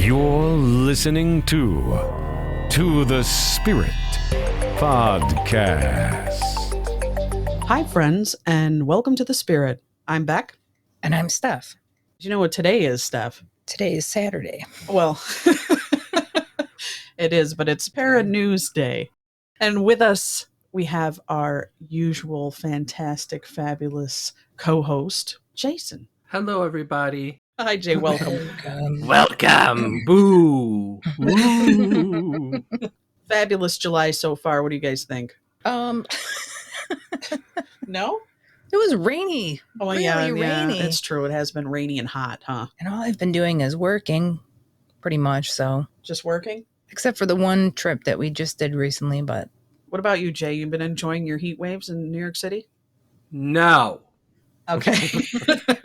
You're listening to the Spirit Podcast. Hi, friends, and welcome to the Spirit. I'm Beck. And I'm Steph. Do you know what today is, Steph? Today is Saturday. Well, it is, but it's Para-News Day. And with us, we have our usual fantastic, fabulous co-host, Jason. Hello, everybody. Hi, Jay. Welcome. Welcome. Boo. Woo. Fabulous July so far. What do you guys think? It No? was rainy. Oh, really yeah, rainy. It's true. It has been rainy and hot, huh? And all I've been doing is working, pretty much. So, Just working? except for the one trip that we just did recently, but What about you, Jay? You've been enjoying your heat waves in New York City? No. Okay.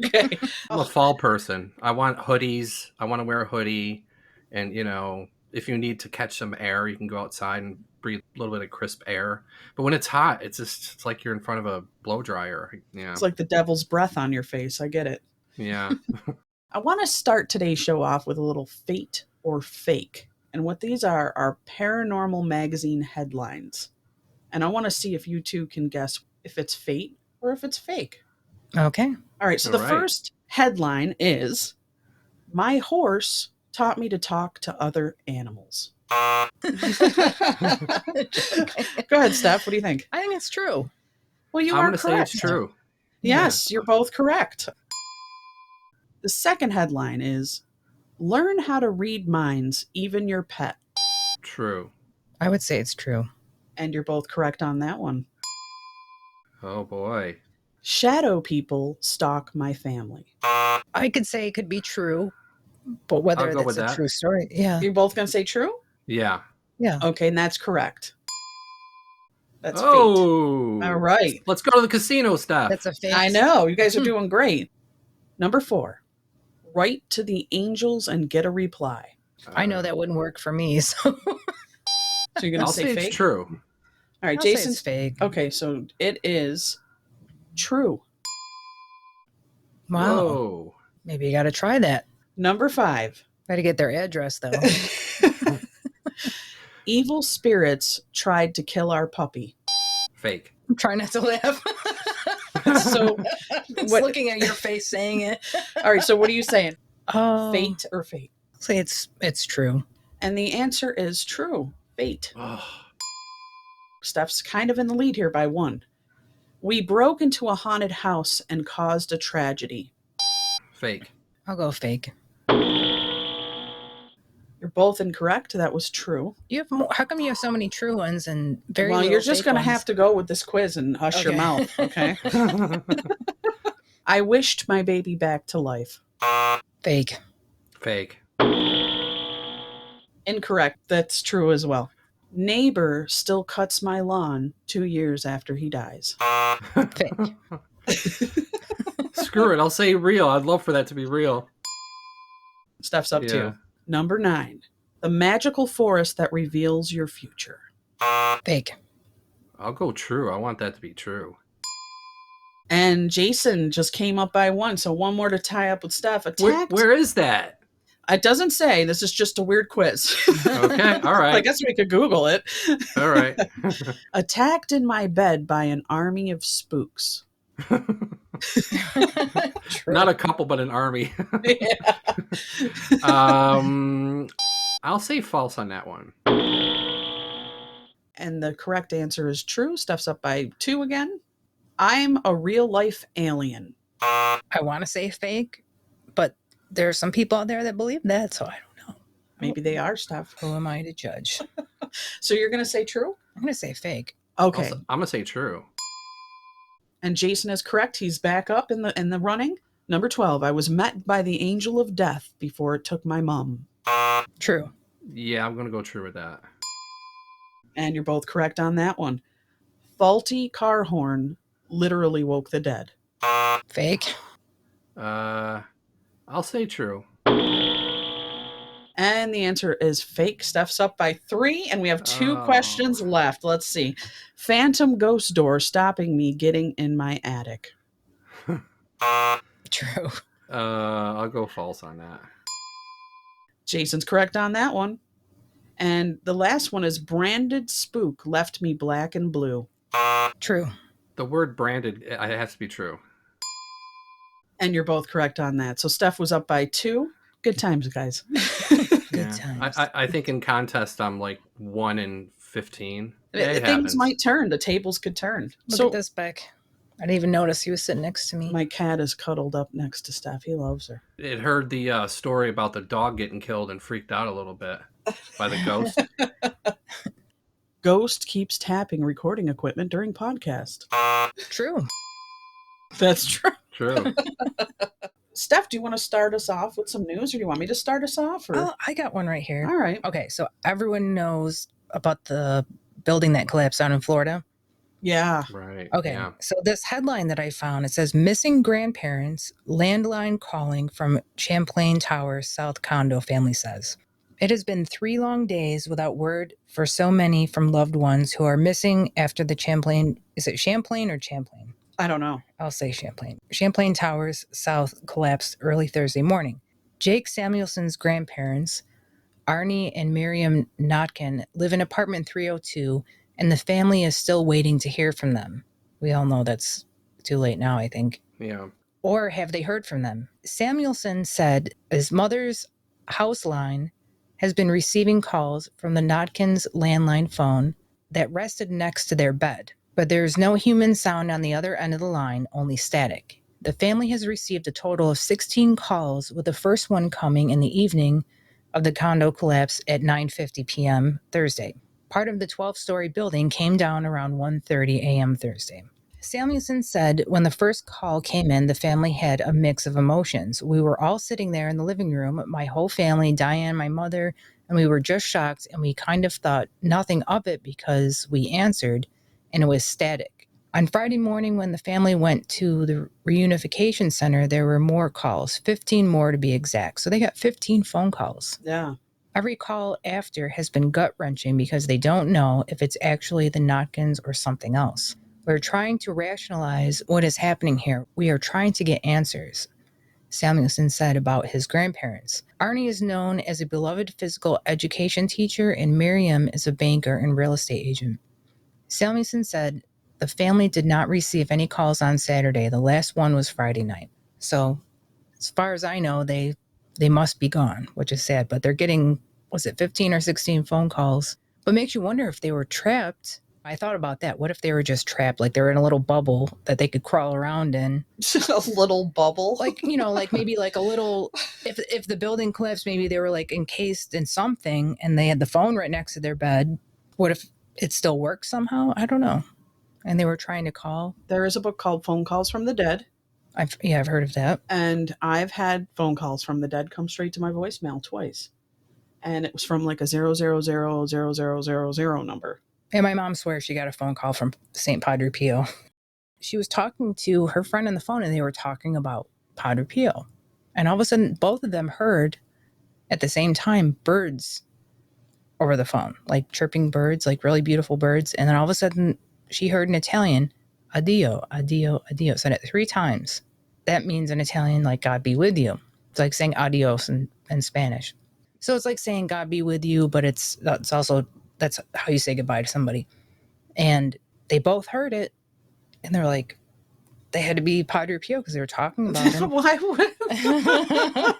Okay. I'm a fall person. I want hoodies. I want to wear a hoodie. And, you know, if you need to catch some air, you can go outside and breathe a little bit of crisp air. But when it's hot, it's like you're in front of a blow dryer. Yeah. It's like the devil's breath on your face. I get it. Yeah. I want to start today's show off with a little fate or fake. And what these are Paranormal magazine headlines. And I want to see if you two can guess if it's fate or if it's fake. okay. All right. So All the right. first headline is, "My horse taught me to talk to other animals." Go ahead, Steph. What do you think? I think it's true. Well, you I'm are going to say correct. it's true. Yes, you're both correct. The second headline is, "Learn how to read minds, even your pet." True. I would say it's true. And you're both correct on that one. Oh, boy. "Shadow people stalk my family." I could say it could be true, but whether I'll go that's with a that. true story, yeah. You're both going to say true? Yeah. Yeah. Okay, and that's correct. That's fate. Oh. All right. Let's go to the casino stuff. That's a fake. I know. You guys are doing great. Number 4. Write to the angels and get a reply. I know that wouldn't work for me, so So you're going I'll to say say it's fake? true. All right, I'll say Jason's it's fake. Okay, so it is true. Wow. Whoa. Maybe you got to try that. Number 5. Got to get their address, though. Evil spirits tried to kill our puppy. Fake. Try not to laugh. So, It's what- looking at your face saying it. All right, so what are you saying? Oh, Fate or fate? Say it's true. And the answer is true. Fate. Oh. Steph's kind of in the lead here by 1. We broke into a haunted house and caused a tragedy. Fake. I'll go fake. You're both incorrect. That was true. You have more, how come you have so many true ones and very Well, little you're just fake going to ones? have to go with this quiz and hush your Okay. mouth, okay? I wished my baby back to life. Fake. Fake. Incorrect. That's true as well. Neighbor still cuts my lawn 2 years after he dies. Fake. Screw it. I'll say real. I'd love for that to be real. Steph's up Yeah. to. Number 9. The magical forest that reveals your future. Fake. I'll go true. I want that to be true. And Jason just came up by 1, so 1 more to tie up with Steph. Attacked. Where is that? It doesn't say. This is just a weird quiz. Okay. All right. I guess we could Google it. All right. Attacked in my bed by an army of spooks. True. Not a couple, but an army. Yeah. I'll say false on that one. And the correct answer is true. Steph's up by 2 again. I'm a real life alien. I want to say fake, but there are some people out there that believe that, so I don't know. Maybe they are, Steph. Who am I to judge? So you're going to say true? I'm going to say fake. Okay. I'm gonna say true. And Jason is correct. He's back up in the running. Number 12. I was met by the angel of death before it took my mom. True. Yeah, I'm gonna go true with that. And you're both correct on that one. Faulty car horn literally woke the dead. Fake. I'll say true. And the answer is fake. Steph's up by 3, and we have 2 Oh. questions left. Let's see. Phantom ghost door stopping me getting in my attic. True. I'll go false on that. Jason's correct on that one. And the last one is branded spook left me black and blue. True. The word branded, it has to be true. And you're both correct on that. So Steph was up by 2. Good times, guys. Good times. I think in contest I'm like 1 in 15. Things happens. might turn. The tables could turn. Look at this, Beck. I didn't even notice he was sitting next to me. My cat is cuddled up next to Steph. He loves her. It heard the story about the dog getting killed and freaked out a little bit by the ghost. Ghost keeps tapping recording equipment during podcast. True. That's true. True. Steph, do you want to start us off with some news, or do you want me to start us off? Or? Oh, I got one right here. All right. Okay, so everyone knows about the building that collapsed down in Florida. Yeah. Right. Okay, Yeah. so this headline that I found, it says, missing grandparents, landline calling from Champlain Towers, South Condo, family says. It has been 3 long days without word for so many from loved ones who are missing after the Champlain, is it Champlain or Champlain? I don't know. I'll say Champlain. Champlain Towers South collapsed early Thursday morning. Jake Samuelson's grandparents, Arnie and Miriam Notkin, live in apartment 302, and the family is still waiting to hear from them. We all know that's too late now, I think. Yeah. Or have they heard from them? Samuelson said his mother's house line has been receiving calls from the Notkins landline phone that rested next to their bed. But there is no human sound on the other end of the line, only static. The family has received a total of 16 calls, with the first one coming in the evening of the condo collapse at 9:50 p.m. Thursday. Part of the 12-story building came down around 1:30 a.m. Thursday. Samuelson said when the first call came in, the family had a mix of emotions. We were all sitting there in the living room, my whole family, Diane, my mother, and we were just shocked, and we kind of thought nothing of it because we answered, and it was static. On Friday morning, when the family went to the reunification center, there were more calls, 15 more to be exact. So they got 15 phone calls. Yeah. Every call after has been gut-wrenching because they don't know if it's actually the Notkins or something else. We're trying to rationalize what is happening here. We are trying to get answers, Samuelson said about his grandparents. Arnie is known as a beloved physical education teacher, and Miriam is a banker and real estate agent. Samuelson said the family did not receive any calls on Saturday. The last one was Friday night. So as far as I know, they must be gone, which is sad. But they're getting, 15 or 16 phone calls? But makes you wonder if they were trapped. I thought about that. What if they were just trapped? Like they were in a little bubble that they could crawl around in. A little bubble? Like, like maybe like a little, if the building collapsed, maybe they were like encased in something and they had the phone right next to their bed. What if it still works somehow? I don't know. And they were trying to call. There is a book called Phone Calls from the Dead. I've heard of that. And I've had phone calls from the dead come straight to my voicemail twice. And it was from like a 0000000 number. And my mom swears she got a phone call from St. Padre Pio. She was talking to her friend on the phone, and they were talking about Padre Pio. And all of a sudden, both of them heard at the same time birds over the phone, like chirping birds, like really beautiful birds. And then all of a sudden, she heard in Italian, addio, addio, addio. Said it 3 times. That means in Italian, like, God be with you. It's like saying adios in Spanish. So it's like saying God be with you, but that's how you say goodbye to somebody. And they both heard it, and they're like, they had to be Padre Pio because they were talking about him. Why would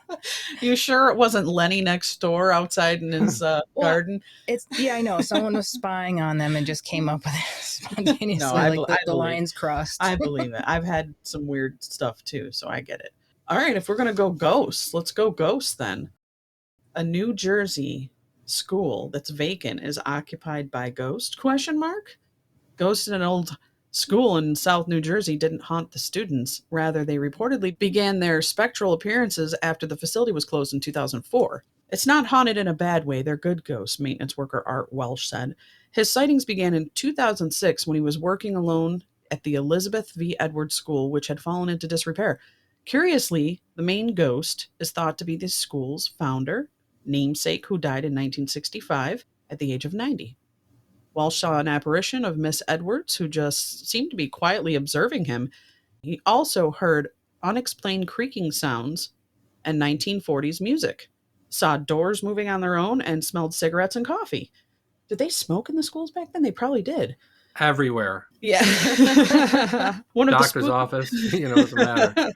you sure it wasn't Lenny next door outside in his garden? I know. Someone was spying on them and just came up with it spontaneously. No, the lines crossed. I believe it. I've had some weird stuff too, so I get it. All right, if we're going to go ghosts, let's go ghosts then. A New Jersey school that's vacant is occupied by ghost? ? Ghosts in an old school in South New Jersey didn't haunt the students. Rather, they reportedly began their spectral appearances after the facility was closed in 2004. It's not haunted in a bad way. They're good ghosts, maintenance worker Art Welsh said. His sightings began in 2006 when he was working alone at the Elizabeth V. Edwards School, which had fallen into disrepair. Curiously, the main ghost is thought to be the school's founder, namesake, who died in 1965 at the age of 90. Walsh saw an apparition of Miss Edwards, who just seemed to be quietly observing him. He also heard unexplained creaking sounds and 1940s music. saw doors moving on their own, and smelled cigarettes and coffee. Did they smoke in the schools back then? They probably did. Everywhere. Yeah. Doctor's office, doesn't matter.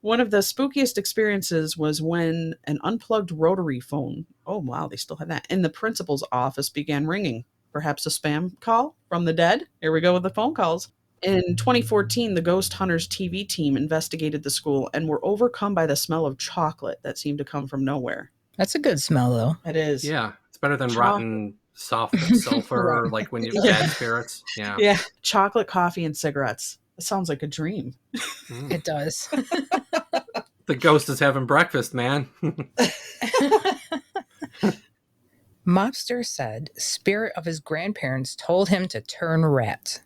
One of the spookiest experiences was when an unplugged rotary phone, oh wow, they still have that, in the principal's office began ringing. Perhaps a spam call from the dead? Here we go with the phone calls. In 2014, the Ghost Hunters TV team investigated the school and were overcome by the smell of chocolate that seemed to come from nowhere. That's a good smell, though. It is. Yeah, it's better than rotten sulfur, Right. like when you have bad spirits. Yeah. Yeah. Chocolate, coffee, and cigarettes. It sounds like a dream. It does. The ghost is having breakfast, man. Mobster said spirit of his grandparents told him to turn rat.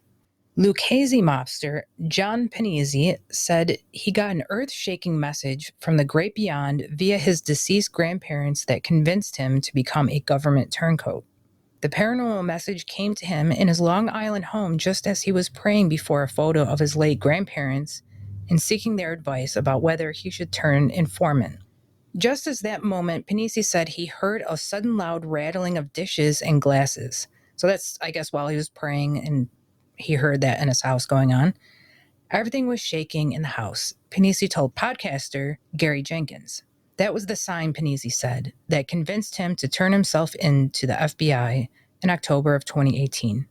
Lucchese mobster John Panizzi said he got an earth-shaking message from the great beyond via his deceased grandparents that convinced him to become a government turncoat. The paranormal message came to him in his Long Island home just as he was praying before a photo of his late grandparents and seeking their advice about whether he should turn informant. Just as that moment, Panisi said he heard a sudden loud rattling of dishes and glasses. So that's, I guess, while he was praying and he heard that in his house going on. Everything was shaking in the house, Panisi told podcaster Gary Jenkins. That was the sign, Panisi said, that convinced him to turn himself in to the FBI in October of 2018.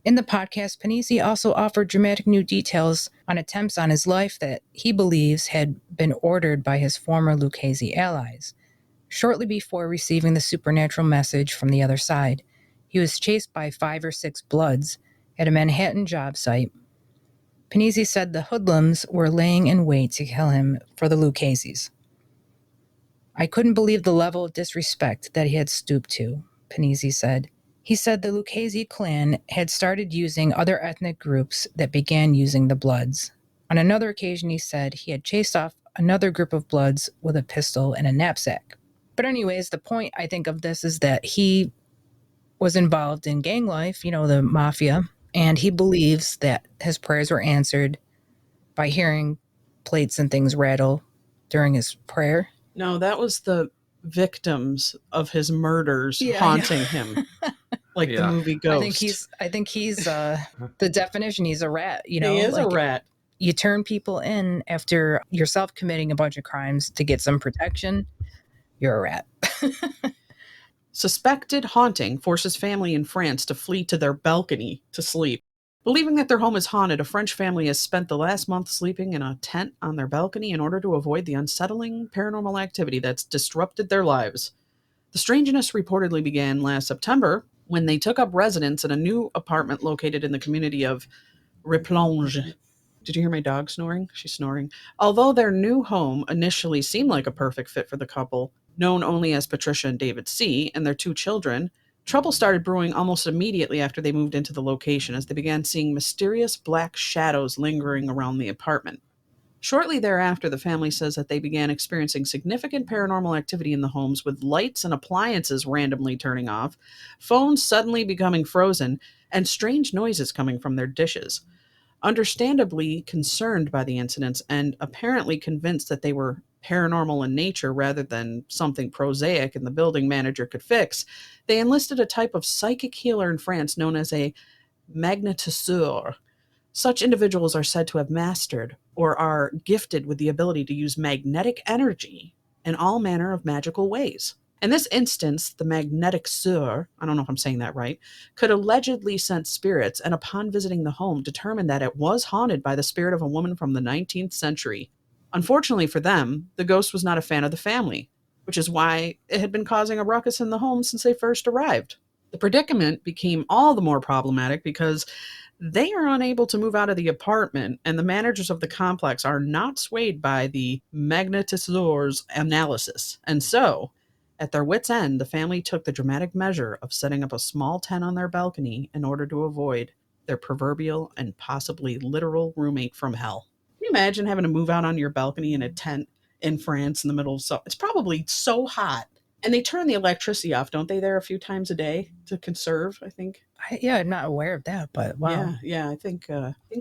In the podcast, Panisi also offered dramatic new details on attempts on his life that he believes had been ordered by his former Lucchese allies. Shortly before receiving the supernatural message from the other side, he was chased by 5 or 6 Bloods at a Manhattan job site. Panisi said the hoodlums were laying in wait to kill him for the Luccheses. I couldn't believe the level of disrespect that he had stooped to, Panisi said. He said the Lucchese clan had started using other ethnic groups that began using the Bloods. On another occasion, he said he had chased off another group of Bloods with a pistol and a knapsack. But anyways, the point, I think, of this is that he was involved in gang life, the mafia, and he believes that his prayers were answered by hearing plates and things rattle during his prayer. No, that was the victims of his murders haunting him. Like the movie Ghost. I think he's the definition. He's a rat, He is a rat. You turn people in after yourself committing a bunch of crimes to get some protection. You're a rat. Suspected haunting forces family in France to flee to their balcony to sleep. Believing that their home is haunted, a French family has spent the last month sleeping in a tent on their balcony in order to avoid the unsettling paranormal activity that's disrupted their lives. The strangeness reportedly began last September when they took up residence in a new apartment located in the community of Replonge. Did you hear my dog snoring? She's snoring. Although their new home initially seemed like a perfect fit for the couple, known only as Patricia and David C., and their 2 children, trouble started brewing almost immediately after they moved into the location as they began seeing mysterious black shadows lingering around the apartment. Shortly thereafter, the family says that they began experiencing significant paranormal activity in the homes, with lights and appliances randomly turning off, phones suddenly becoming frozen, and strange noises coming from their dishes. Understandably concerned by the incidents and apparently convinced that they were paranormal in nature rather than something prosaic and the building manager could fix, they enlisted a type of psychic healer in France known as a magnétiseur. Such individuals are said to have mastered or are gifted with the ability to use magnetic energy in all manner of magical ways. In this instance, the magnetic seur, I don't know if I'm saying that right, could allegedly sense spirits, and upon visiting the home, determined that it was haunted by the spirit of a woman from the 19th century. Unfortunately for them, the ghost was not a fan of the family, which is why it had been causing a ruckus in the home since they first arrived. The predicament became all the more problematic because they are unable to move out of the apartment, and the managers of the complex are not swayed by the magnetizeur's analysis. And so, at their wits' end, the family took the dramatic measure of setting up a small tent on their balcony in order to avoid their proverbial and possibly literal roommate from hell. Can you imagine having to move out on your balcony in a tent in France in the middle of summer? It's probably so hot. And they turn the electricity off, don't they, there a few times a day to conserve, I think? I'm not aware of that, but wow. Yeah, I think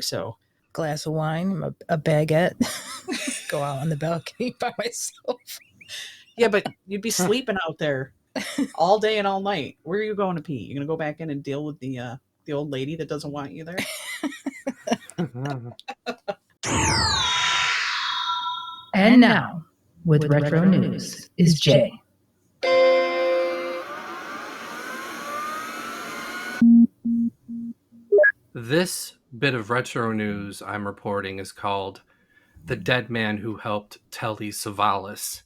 so. Glass of wine, a baguette, go out on the balcony by myself. Yeah, but you'd be sleeping out there all day and all night. Where are you going to pee? You gonna go back in and deal with the old lady that doesn't want you there? And now, with Retro News, is Jay. This bit of retro news I'm reporting is called The Dead Man Who Helped Telly Savalas.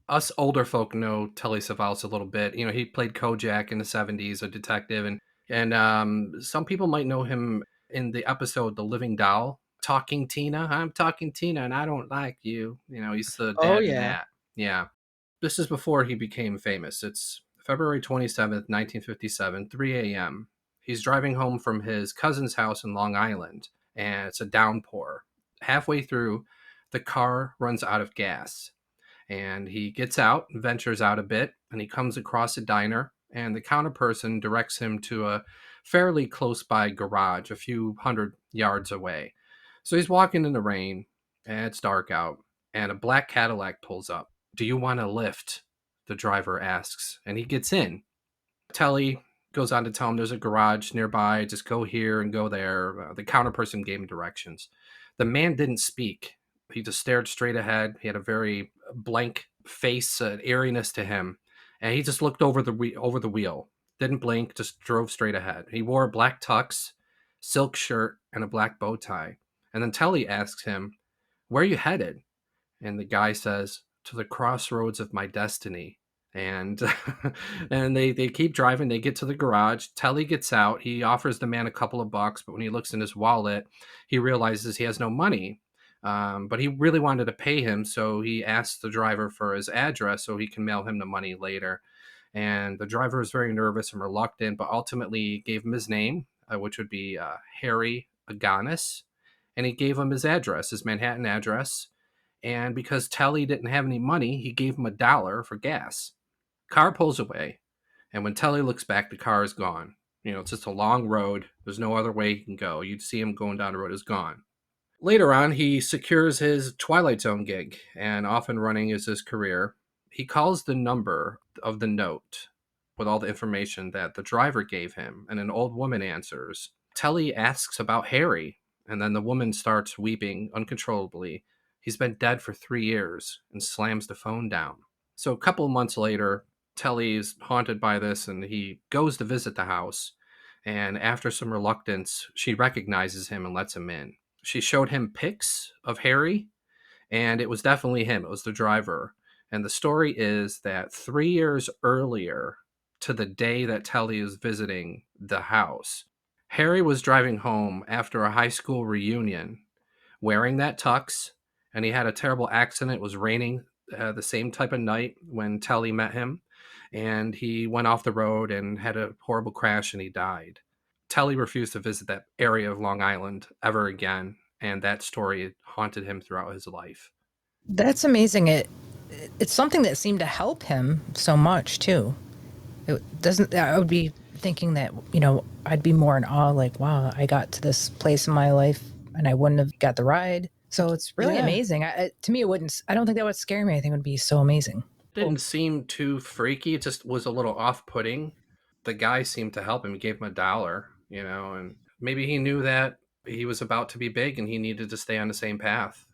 Us older folk know Telly Savalas a little bit. You know, he played Kojak in the 70s, a detective, and some people might know him in the episode The Living Doll. Talking Tina. I'm talking Tina and I don't like you. You know, he's the dad in that. Yeah. This is before he became famous. It's February 27th, 1957, 3 a.m. He's driving home from his cousin's house in Long Island, and it's a downpour. Halfway through, the car runs out of gas, and he gets out, ventures out a bit, and he comes across a diner, and the counter person directs him to a fairly close by garage, a few hundred yards away. So he's walking in the rain, and it's dark out, and a black Cadillac pulls up. Do you want a lift? The driver asks, and he gets in. Telly goes on to tell him there's a garage nearby, just go here and go there. The counter person gave him directions. The man didn't speak. He just stared straight ahead. He had a very blank face, an eeriness to him, and he just looked over the wheel. Didn't blink, just drove straight ahead. He wore a black tux, silk shirt, and a black bow tie. And then Telly asks him, "Where are you headed?" And the guy says, "To the crossroads of my destiny." And and they keep driving. They get to the garage. Telly gets out. He offers the man a couple of bucks, but when he looks in his wallet, he realizes he has no money. But he really wanted to pay him, so he asks the driver for his address so he can mail him the money later. And the driver was very nervous and reluctant, but ultimately gave him his name, which would be Harry Aganis, and he gave him his address, his Manhattan address. And because Telly didn't have any money, he gave him $1 for gas. Car pulls away, and when Telly looks back, the car is gone. You know, it's just a long road. There's no other way he can go. You'd see him going down the road, is gone. Later on, he secures his Twilight Zone gig, and off and running is his career. He calls the number of the note with all the information that the driver gave him, and an old woman answers. Telly asks about Harry, and then the woman starts weeping uncontrollably. He's been dead for 3 years, and slams the phone down. So a couple of months later, Telly's haunted by this, and he goes to visit the house. And after some reluctance, she recognizes him and lets him in. She showed him pics of Harry, and it was definitely him. It was the driver. And the story is that 3 years earlier, to the day that Telly is visiting the house, Harry was driving home after a high school reunion wearing that tux, and he had a terrible accident. It was raining the same type of night when Telly met him, and he went off the road and had a horrible crash, and he died. Telly refused to visit that area of Long Island ever again, and that story haunted him throughout his life. That's amazing. It's something that seemed to help him so much too. It doesn't. I would be thinking that, you know, I'd be more in awe, like, wow, I got to this place in my life and I wouldn't have got the ride. So it's really amazing. To me, it wouldn't. I don't think that would scare me. I think it would be so amazing. Didn't seem too freaky. It just was a little off-putting. The guy seemed to help him. He gave him $1, you know, and maybe he knew that he was about to be big and he needed to stay on the same path.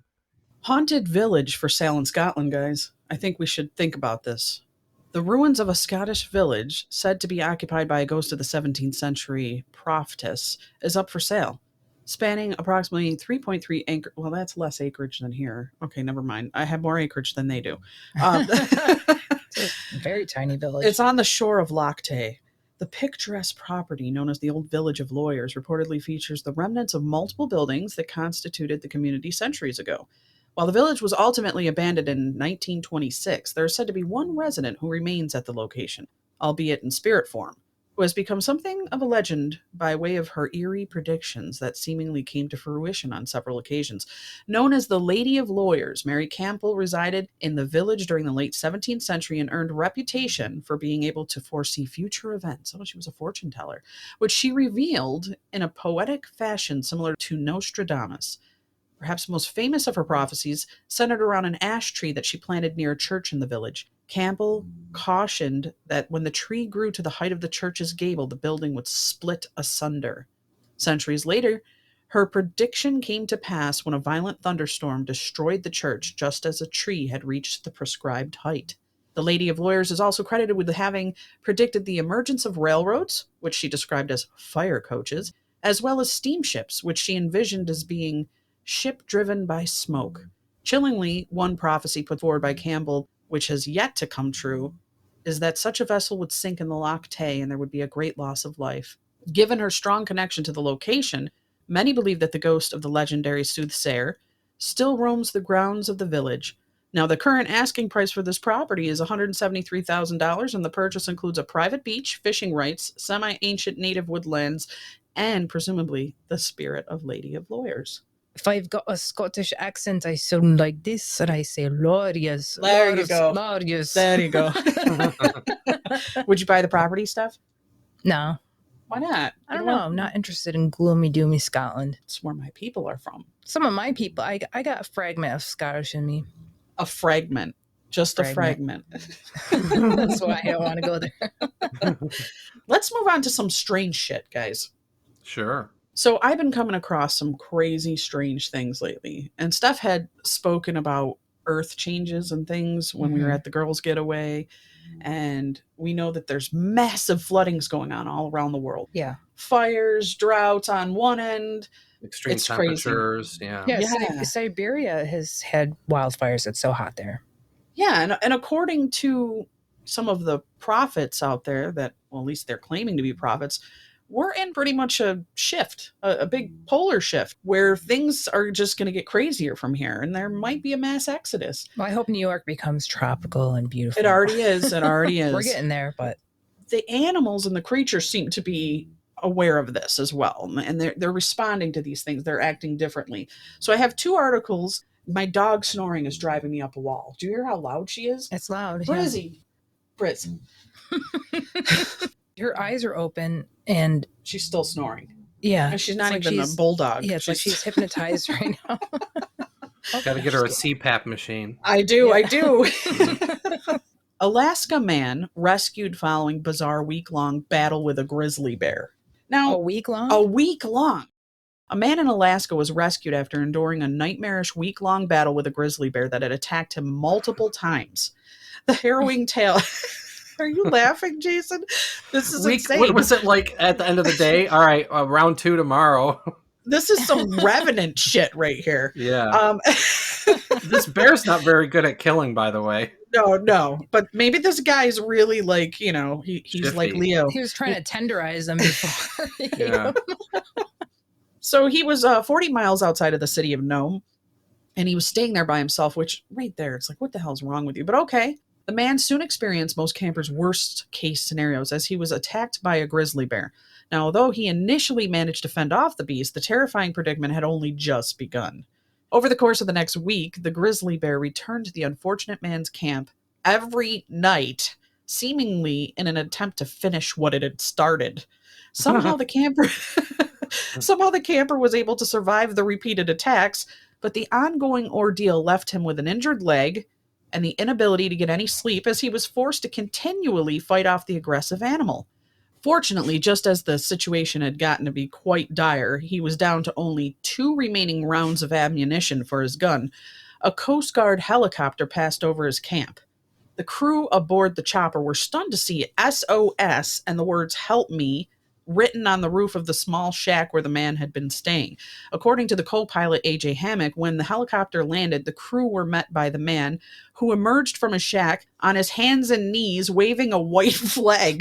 Haunted village for sale in Scotland, guys. I think we should think about this. The ruins of a Scottish village, said to be occupied by a ghost of the 17th century prophetess, is up for sale. Spanning approximately 3.3 acres. Well, that's less acreage than here. Okay, never mind. I have more acreage than they do. It's a very tiny village. It's on the shore of Loch Tay. The picturesque property, known as the Old Village of Lawyers, reportedly features the remnants of multiple buildings that constituted the community centuries ago. While the village was ultimately abandoned in 1926, there is said to be one resident who remains at the location, albeit in spirit form, who has become something of a legend by way of her eerie predictions that seemingly came to fruition on several occasions. Known as the Lady of Lawyers, Mary Campbell resided in the village during the late 17th century and earned reputation for being able to foresee future events. Oh, she was a fortune teller, which she revealed in a poetic fashion similar to Nostradamus. Perhaps most famous of her prophecies centered around an ash tree that she planted near a church in the village. Campbell cautioned that when the tree grew to the height of the church's gable, the building would split asunder. Centuries later, her prediction came to pass when a violent thunderstorm destroyed the church just as a tree had reached the prescribed height. The Lady of Lawyers is also credited with having predicted the emergence of railroads, which she described as fire coaches, as well as steamships, which she envisioned as being ship driven by smoke. Chillingly, one prophecy put forward by Campbell, which has yet to come true, is that such a vessel would sink in the Loch Tay and there would be a great loss of life. Given her strong connection to the location, many believe that the ghost of the legendary soothsayer still roams the grounds of the village. Now, the current asking price for this property is $173,000, and the purchase includes a private beach, fishing rights, semi-ancient native woodlands, and presumably the spirit of Lady of Lawyers. If I've got a Scottish accent, I sound like this, and I say lawyers. There you go. Lawyers. There you go. Would you buy the property, Steph? No. Why not? I don't know. I'm not interested in gloomy, doomy Scotland. It's where my people are from. Some of my people, I got a fragment of Scottish in me. A fragment. Just a fragment. That's why I don't want to go there. Let's move on to some strange shit, guys. Sure. So I've been coming across some crazy, strange things lately. And Steph had spoken about earth changes and things when we were at the girls' getaway. And we know that there's massive floodings going on all around the world. Yeah. Fires, droughts on one end. Extreme It's temperatures. crazy. Yeah. Siberia has had wildfires. It's so hot there. Yeah. And according to some of the prophets out there that, well, at least they're claiming to be prophets, we're in pretty much a shift, a big polar shift where things are just going to get crazier from here. And there might be a mass exodus. Well, I hope New York becomes tropical and beautiful. It already is. It already is. We're getting there, but the animals and the creatures seem to be aware of this as well. And they're responding to these things. They're acting differently. So I have two articles. My dog snoring is driving me up a wall. Do you hear how loud she is? it's loud. Brizzy. Briz. Her eyes are open and She's still snoring. yeah. And she's not like even a bulldog. Yeah, it's like she's hypnotized right now. Got to get her a CPAP machine. I do. Alaska man rescued following bizarre week-long battle with a grizzly bear. Now, A week long? a week long. A man in Alaska was rescued after enduring a nightmarish week-long battle with a grizzly bear that had attacked him multiple times. The harrowing tale... Are you laughing, Jason? This is insane. What was it like at the end of the day? All right, round 2 tomorrow. This is some Revenant shit right here. Yeah. This bear's not very good at killing, by the way. No. But maybe this guy's really like, he's Shifty. like Leo. He was trying to tenderize them before. Yeah. So he was 40 miles outside of the city of Nome, and he was staying there by himself, which right there, it's like, what the hell's wrong with you? But okay. The man soon experienced most campers' worst case scenarios as he was attacked by a grizzly bear. Now, although he initially managed to fend off the beast, the terrifying predicament had only just begun. Over the course of the next week, the grizzly bear returned to the unfortunate man's camp every night, seemingly in an attempt to finish what it had started. Somehow the camper was able to survive the repeated attacks, but the ongoing ordeal left him with an injured leg and the inability to get any sleep as he was forced to continually fight off the aggressive animal. Fortunately, just as the situation had gotten to be quite dire, he was down to only 2 remaining rounds of ammunition for his gun. A Coast Guard helicopter passed over his camp. The crew aboard the chopper were stunned to see SOS and the words "Help me" written on the roof of the small shack where the man had been staying. According to the co-pilot AJ Hammock, when the helicopter landed, the crew were met by the man, who emerged from his shack on his hands and knees waving a white flag.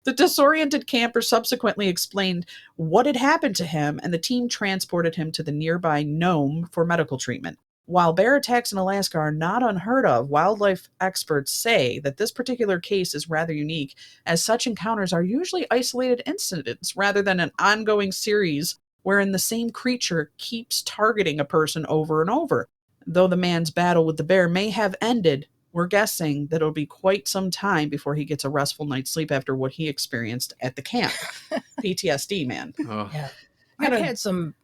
The disoriented camper subsequently explained what had happened to him, and the team transported him to the nearby Nome for medical treatment. While bear attacks in Alaska are not unheard of, wildlife experts say that this particular case is rather unique, as such encounters are usually isolated incidents rather than an ongoing series wherein the same creature keeps targeting a person over and over. Though the man's battle with the bear may have ended, we're guessing that it'll be quite some time before he gets a restful night's sleep after what he experienced at the camp. PTSD, man. Oh. Yeah. I've had some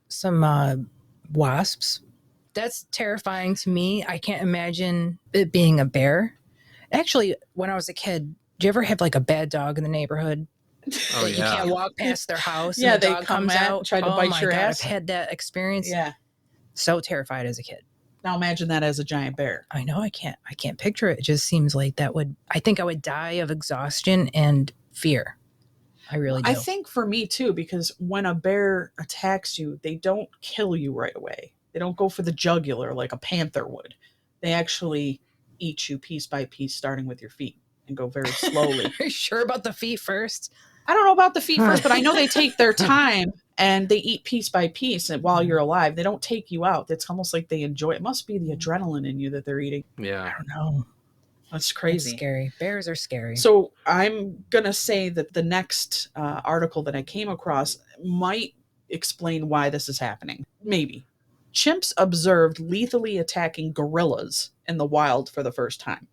wasps That's terrifying to me. I can't imagine it being a bear. Actually, when I was a kid, did you ever have like a bad dog in the neighborhood? Oh that you yeah. can't walk past their house Yeah, and the they dog come comes at, out. try to Oh bite my your God, ass. I've had that experience. Yeah. So terrified as a kid. Now imagine that as a giant bear. I know I can't picture it. It just seems like I think I would die of exhaustion and fear. I really do. I think for me too, because when a bear attacks you, they don't kill you right away. They don't go for the jugular like a panther would. They actually eat you piece by piece, starting with your feet, and go very slowly. Are you sure about the feet first? I don't know about the feet first, but I know they take their time and they eat piece by piece. And while you're alive, they don't take you out. It's almost like they enjoy it. It must be the adrenaline in you that they're eating. Yeah. I don't know. That's crazy. It's scary. Bears are scary. So I'm going to say that the next article that I came across might explain why this is happening. Maybe. Chimps observed lethally attacking gorillas in the wild for the first time.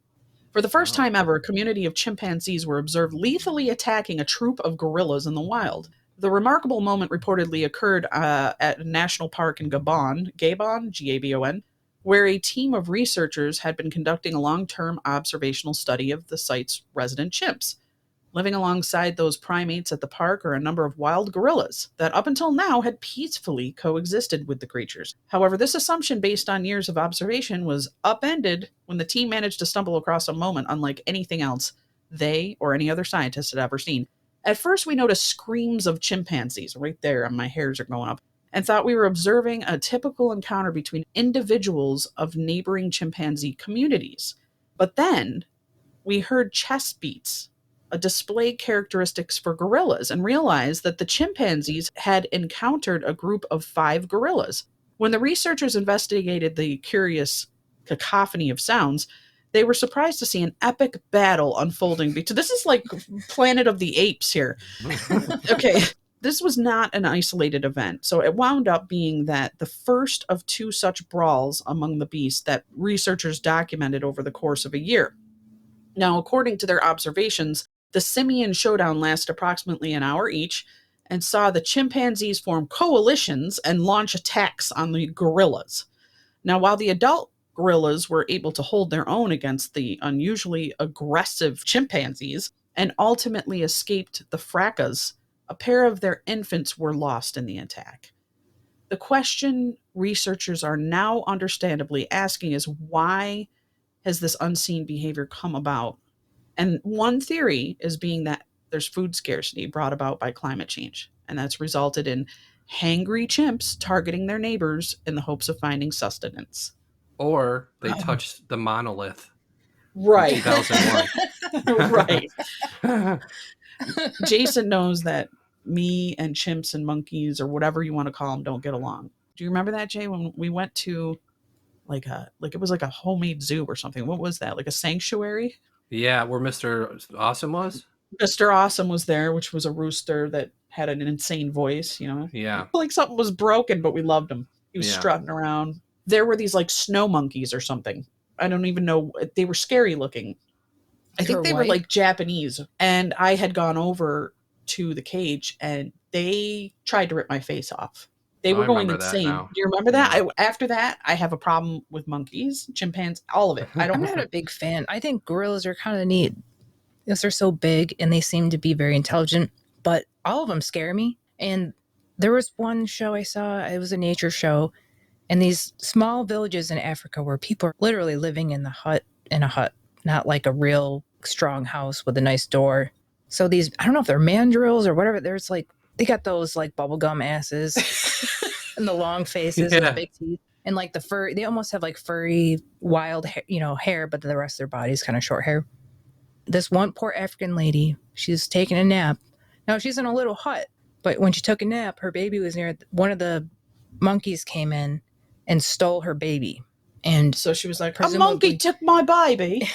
For the first time ever, a community of chimpanzees were observed lethally attacking a troop of gorillas in the wild. The remarkable moment reportedly occurred at a national park in Gabon, Gabon, where a team of researchers had been conducting a long-term observational study of the site's resident chimps. Living alongside those primates at the park are a number of wild gorillas that up until now had peacefully coexisted with the creatures. However, this assumption based on years of observation was upended when the team managed to stumble across a moment unlike anything else they or any other scientist had ever seen. At first, we noticed screams of chimpanzees right there, and my hairs are going up, and thought we were observing a typical encounter between individuals of neighboring chimpanzee communities. But then we heard chest beats, a display characteristics for gorillas, and realized that the chimpanzees had encountered a group of 5 gorillas. When the researchers investigated the curious cacophony of sounds, they were surprised to see an epic battle unfolding. This is like Planet of the Apes here. Okay. This was not an isolated event, so it wound up being that the first of 2 such brawls among the beasts that researchers documented over the course of a year. Now, according to their observations, the simian showdown lasted approximately an hour each and saw the chimpanzees form coalitions and launch attacks on the gorillas. Now, while the adult gorillas were able to hold their own against the unusually aggressive chimpanzees and ultimately escaped the fracas, a pair of their infants were lost in the attack. The question researchers are now understandably asking is, why has this unseen behavior come about? And one theory is being that there's food scarcity brought about by climate change, and that's resulted in hangry chimps targeting their neighbors in the hopes of finding sustenance. Or they touched the monolith. Right. 2001. Right. Jason knows that me and chimps and monkeys, or whatever you want to call them, don't get along. Do you remember that, Jay, when we went to it was like a homemade zoo or something? What was that? Like a sanctuary? Yeah, where Mr. Awesome was? Mr. Awesome was there, which was a rooster that had an insane voice, you know? Yeah. Like something was broken, but we loved him. He was Yeah. strutting around. There were these like snow monkeys or something. I don't even know. They were scary looking. I think they were white? like Japanese. And I had gone over to the cage and they tried to rip my face off. They were going insane. Do you remember that? Yeah. After that, I have a problem with monkeys, chimpanzees, all of it. I'm not a big fan. I think gorillas are kind of neat because they're so big and they seem to be very intelligent, but all of them scare me. And there was one show I saw, it was a nature show, and these small villages in Africa where people are literally living in a hut, not like a real strong house with a nice door. So these, I don't know if they're mandrills or whatever, there's like, they got those like bubblegum asses and the long faces and the big teeth. And like the fur, they almost have like furry, wild, hair, but the rest of their body's kind of short hair. This one poor African lady, she's taking a nap. Now she's in a little hut, but when she took a nap, her baby was near. One of the monkeys came in and stole her baby. And so she was like, a monkey took my baby.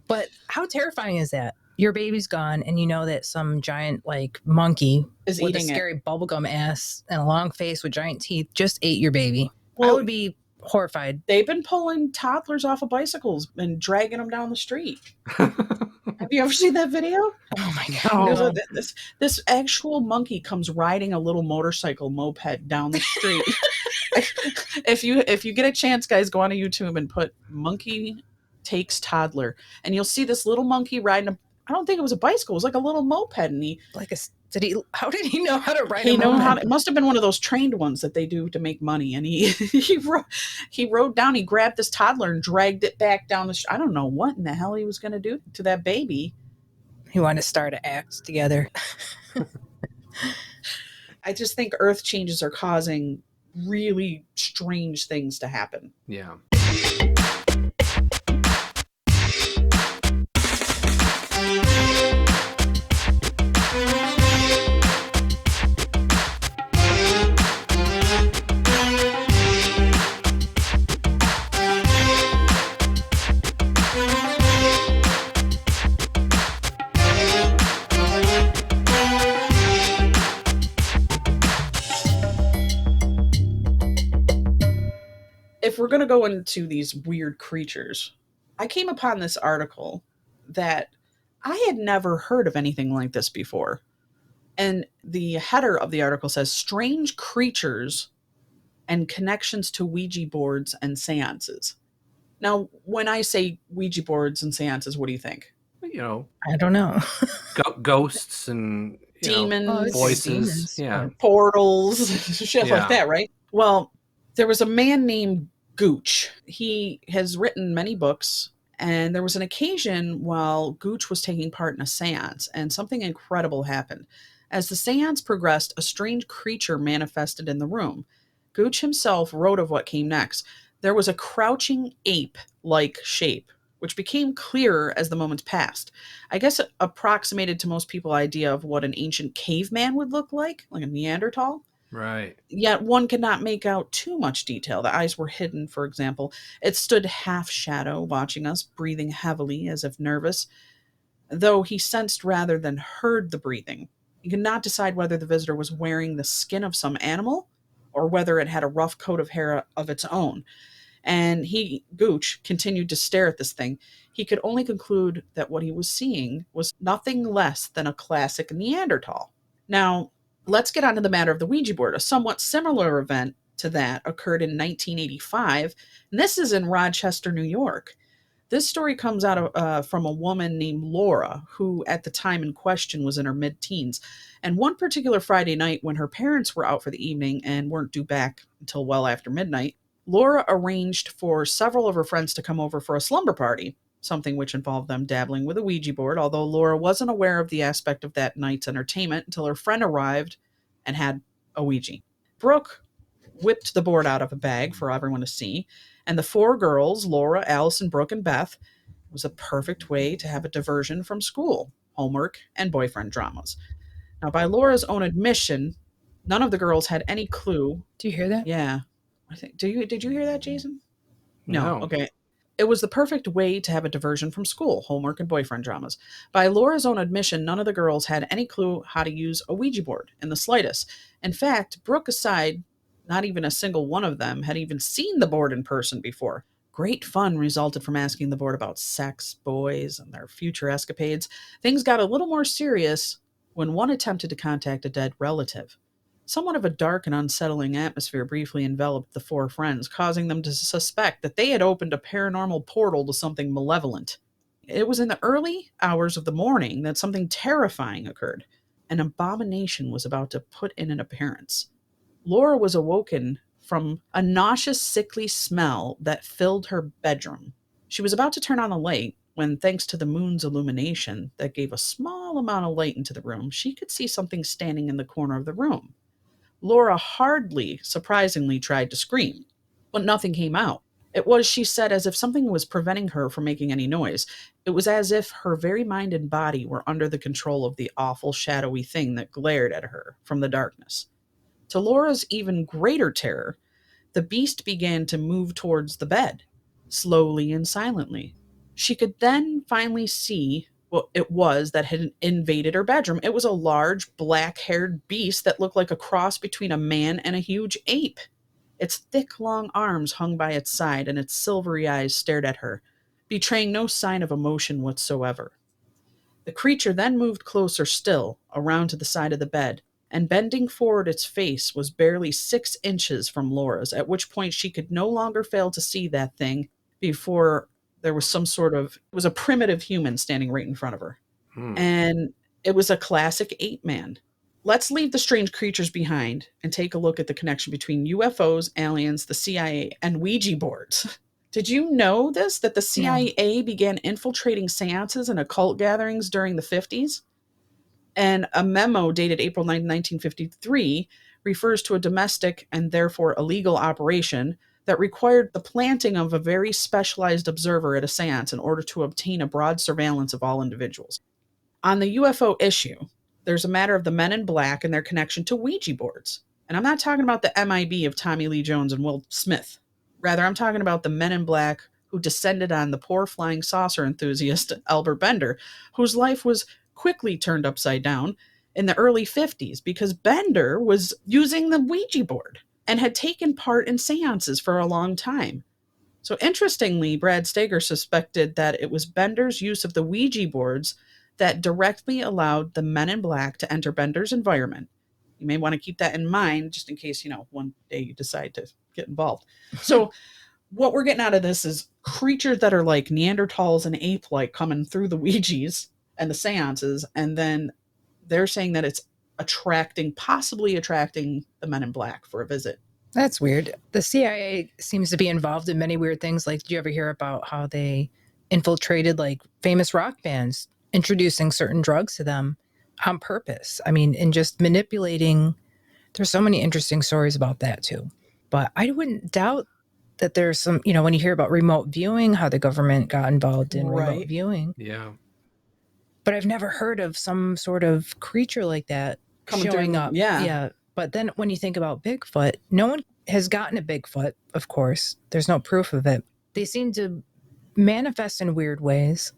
But how terrifying is that? Your baby's gone, and you know that some giant like monkey is with eating a scary bubblegum ass and a long face with giant teeth just ate your baby. Well, I would be horrified. They've been pulling toddlers off of bicycles and dragging them down the street. Have you ever seen that video? Oh my God. No. This actual monkey comes riding a little motorcycle moped down the street. If you get a chance, guys, go on to YouTube and put monkey takes toddler, and you'll see this little monkey riding a, I don't think it was a bicycle, it was like a little moped, and how did he know how to ride he a know moped? how to, it must have been one of those trained ones that they do to make money, and he rode down, he grabbed this toddler and dragged it back down the I don't know what in the hell he was going to do to that baby. He wanted to start an act together. I just think earth changes are causing really strange things to happen. Yeah. If we're going to go into these weird creatures, I came upon this article that I had never heard of anything like this before. And the header of the article says, strange creatures and connections to Ouija boards and seances. Now, when I say Ouija boards and seances, what do you think? You know, I don't know. Ghosts and Demons, voices. Yeah. portals, shit Yeah. like that, right? Well, there was a man named Gooch. He has written many books, and there was an occasion while Gooch was taking part in a seance, and something incredible happened. As the seance progressed, a strange creature manifested in the room. Gooch himself wrote of what came next. There was a crouching ape-like shape, which became clearer as the moments passed. I guess it approximated to most people's idea of what an ancient caveman would look like a Neanderthal. Right. Yet one could not make out too much detail. The eyes were hidden, for example. It stood half shadow, watching us, breathing heavily as if nervous, though he sensed rather than heard the breathing. He could not decide whether the visitor was wearing the skin of some animal or whether it had a rough coat of hair of its own. And Gooch, continued to stare at this thing. He could only conclude that what he was seeing was nothing less than a classic Neanderthal. Now, let's get on to the matter of the Ouija board. A somewhat similar event to that occurred in 1985, and this is in Rochester, New York. This story comes out from a woman named Laura, who at the time in question was in her mid-teens. And one particular Friday night, when her parents were out for the evening and weren't due back until well after midnight, Laura arranged for several of her friends to come over for a slumber party, something which involved them dabbling with a Ouija board, although Laura wasn't aware of the aspect of that night's entertainment until her friend arrived and had a Ouija. Brooke whipped the board out of a bag for everyone to see, and the four girls, Laura, Allison, Brooke, and Beth, was a perfect way to have a diversion from school, homework, and boyfriend dramas. Now, by Laura's own admission, none of the girls had any clue. Do you hear that? Yeah. Did you hear that, Jason? No. No. Okay. It was the perfect way to have a diversion from school, homework, and boyfriend dramas. By Laura's own admission, none of the girls had any clue how to use a Ouija board in the slightest. In fact, Brooke aside, not even a single one of them had even seen the board in person before. Great fun resulted from asking the board about sex, boys, and their future escapades. Things got a little more serious when one attempted to contact a dead relative. Somewhat of a dark and unsettling atmosphere briefly enveloped the four friends, causing them to suspect that they had opened a paranormal portal to something malevolent. It was in the early hours of the morning that something terrifying occurred. An abomination was about to put in an appearance. Laura was awoken from a nauseous, sickly smell that filled her bedroom. She was about to turn on the light when, thanks to the moon's illumination that gave a small amount of light into the room, she could see something standing in the corner of the room. Laura hardly, surprisingly, tried to scream, but nothing came out. It was, she said, as if something was preventing her from making any noise. It was as if her very mind and body were under the control of the awful, shadowy thing that glared at her from the darkness. To Laura's even greater terror, the beast began to move towards the bed, slowly and silently. She could then finally see what it was that had invaded her bedroom. It was a large, black-haired beast that looked like a cross between a man and a huge ape. Its thick, long arms hung by its side, and its silvery eyes stared at her, betraying no sign of emotion whatsoever. The creature then moved closer still, around to the side of the bed, and bending forward its face was barely 6 inches from Laura's, at which point she could no longer fail to see that thing before there was it was a primitive human standing right in front of her. And it was a classic ape man. Let's leave the strange creatures behind and take a look at the connection between UFOs, aliens, the CIA, and Ouija boards. Did you know this? That the CIA began infiltrating seances and occult gatherings during the 50s? And a memo dated April 9, 1953 refers to a domestic and therefore illegal operation that required the planting of a very specialized observer at a seance in order to obtain a broad surveillance of all individuals. On the UFO issue, there's a matter of the men in black and their connection to Ouija boards. And I'm not talking about the MIB of Tommy Lee Jones and Will Smith. Rather, I'm talking about the men in black who descended on the poor flying saucer enthusiast Albert Bender, whose life was quickly turned upside down in the early 50s because Bender was using the Ouija board and had taken part in seances for a long time. So interestingly, Brad Steger suspected that it was Bender's use of the Ouija boards that directly allowed the men in black to enter Bender's environment. You may want to keep that in mind just in case, one day you decide to get involved. So what we're getting out of this is creatures that are like Neanderthals and ape-like coming through the Ouijas and the seances, and then they're saying that it's possibly attracting the men in black for a visit. That's weird. The CIA seems to be involved in many weird things. Like, did you ever hear about how they infiltrated like famous rock bands, introducing certain drugs to them on purpose? I mean, and just manipulating. There's so many interesting stories about that too. But I wouldn't doubt that there's some, when you hear about remote viewing, how the government got involved in remote viewing. Yeah. But I've never heard of some sort of creature like that showing up. Yeah. But then when you think about Bigfoot, no one has gotten a Bigfoot, of course. There's no proof of it. They seem to manifest in weird ways.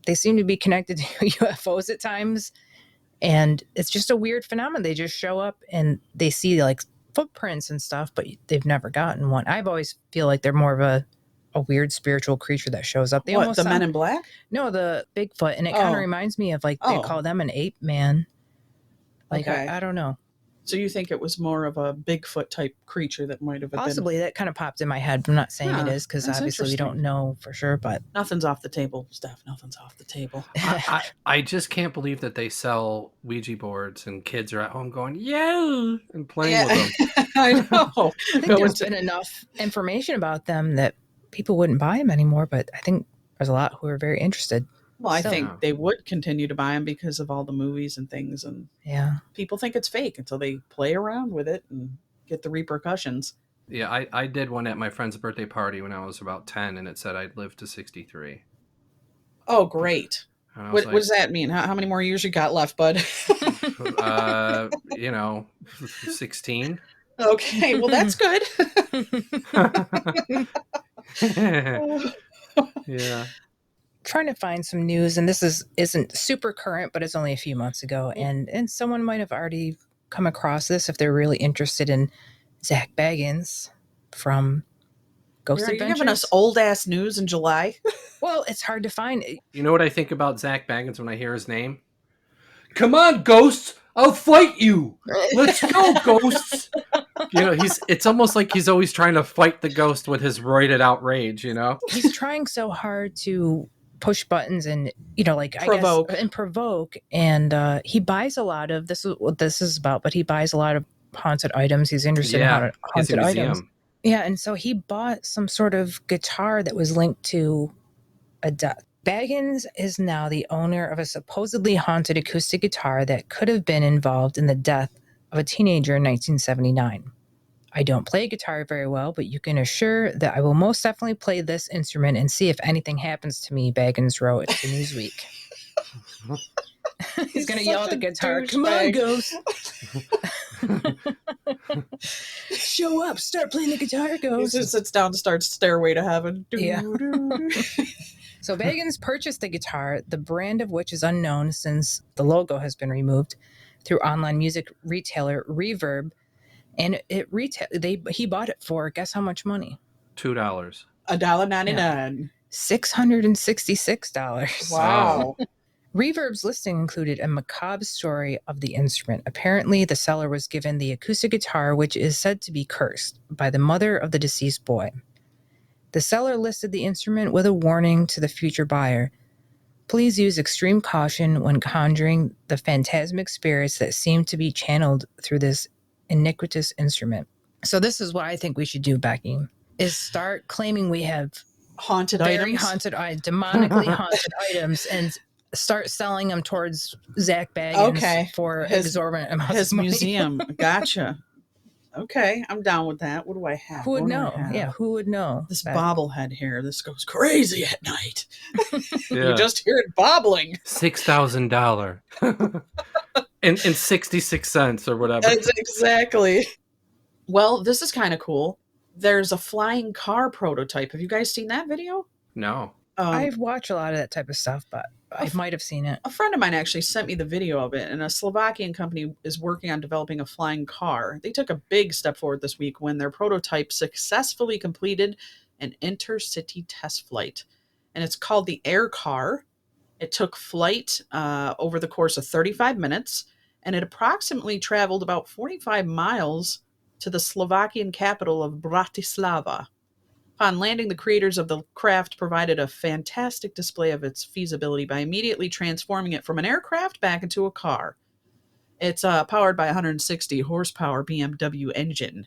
They seem to be connected to UFOs at times. And it's just a weird phenomenon. They just show up and they see like footprints and stuff, but they've never gotten one. I've always feel like they're more of a weird spiritual creature that shows up. Men in black? No, the Bigfoot. And it kind of reminds me of like, they call them an ape man. Like, okay. I don't know. So you think it was more of a Bigfoot type creature that might have possibly been... That kind of popped in my head. I'm not saying it is because obviously we don't know for sure, but nothing's off the table, Steph. Nothing's off the table. I just can't believe that they sell Ouija boards and kids are at home going, yeah, and playing with them. I know. I think there's been enough information about them that people wouldn't buy them anymore, but I think there's a lot who are very interested. Well, I think they would continue to buy them because of all the movies and things. And people think it's fake until they play around with it and get the repercussions. Yeah, I did one at my friend's birthday party when I was about 10, and it said I'd live to 63. Oh, great. What does that mean? How many more years you got left, bud? 16. Okay, well, that's good. Yeah. Trying to find some news, and this isn't super current, but it's only a few months ago, and someone might have already come across this if they're really interested in Zach Baggins from Ghost Adventures. You're giving us old ass news in July. Well, it's hard to find. You know what I think about Zach Baggins when I hear his name? Come on, ghosts! I'll fight you. Let's go, ghosts. It's almost like he's always trying to fight the ghost with his roided out rage. He's trying so hard to push buttons and provoke, and he buys a lot of this is what this is about, but he buys a lot of haunted items. He's interested in haunted items. Yeah, and so he bought some sort of guitar that was linked to a death. Baggins is now the owner of a supposedly haunted acoustic guitar that could have been involved in the death of a teenager in 1979. I don't play guitar very well, but you can assure that I will most definitely play this instrument and see if anything happens to me, Baggins wrote to Newsweek. He's going to yell at the guitar, come on, ghost. Show up, start playing the guitar, ghost. He just sits down and starts Stairway to Heaven. Yeah. So Baggins purchased the guitar, the brand of which is unknown since the logo has been removed, through online music retailer Reverb. And he bought it for, guess how much money? $2. $1.99. $666. Wow. Reverb's listing included a macabre story of the instrument. Apparently, the seller was given the acoustic guitar, which is said to be cursed, by the mother of the deceased boy. The seller listed the instrument with a warning to the future buyer. Please use extreme caution when conjuring the phantasmic spirits that seem to be channeled through this iniquitous instrument. So this is what I think we should do, Becky, is start claiming we have Haunted very items. haunted, demonically haunted items and start selling them towards Zach Baggins for exorbitant amounts his of money. museum. Gotcha. Okay, I'm down with that. What do I have? Who would What do I know? have? Yeah, who would know? This bobblehead here, this goes crazy at night. Yeah. You just hear it bobbling. $6,000 and 66 cents or whatever. Exactly. Well, this is kind of cool. There's a flying car prototype. Have you guys seen that video? No. I've watched a lot of that type of stuff, but I might have seen it. A friend of mine actually sent me the video of it, and a Slovakian company is working on developing a flying car. They took a big step forward this week when their prototype successfully completed an intercity test flight. And it's called the Air Car. It took flight over the course of 35 minutes, and it approximately traveled about 45 miles to the Slovakian capital of Bratislava. Upon landing, the creators of the craft provided a fantastic display of its feasibility by immediately transforming it from an aircraft back into a car. It's powered by a 160 horsepower BMW engine,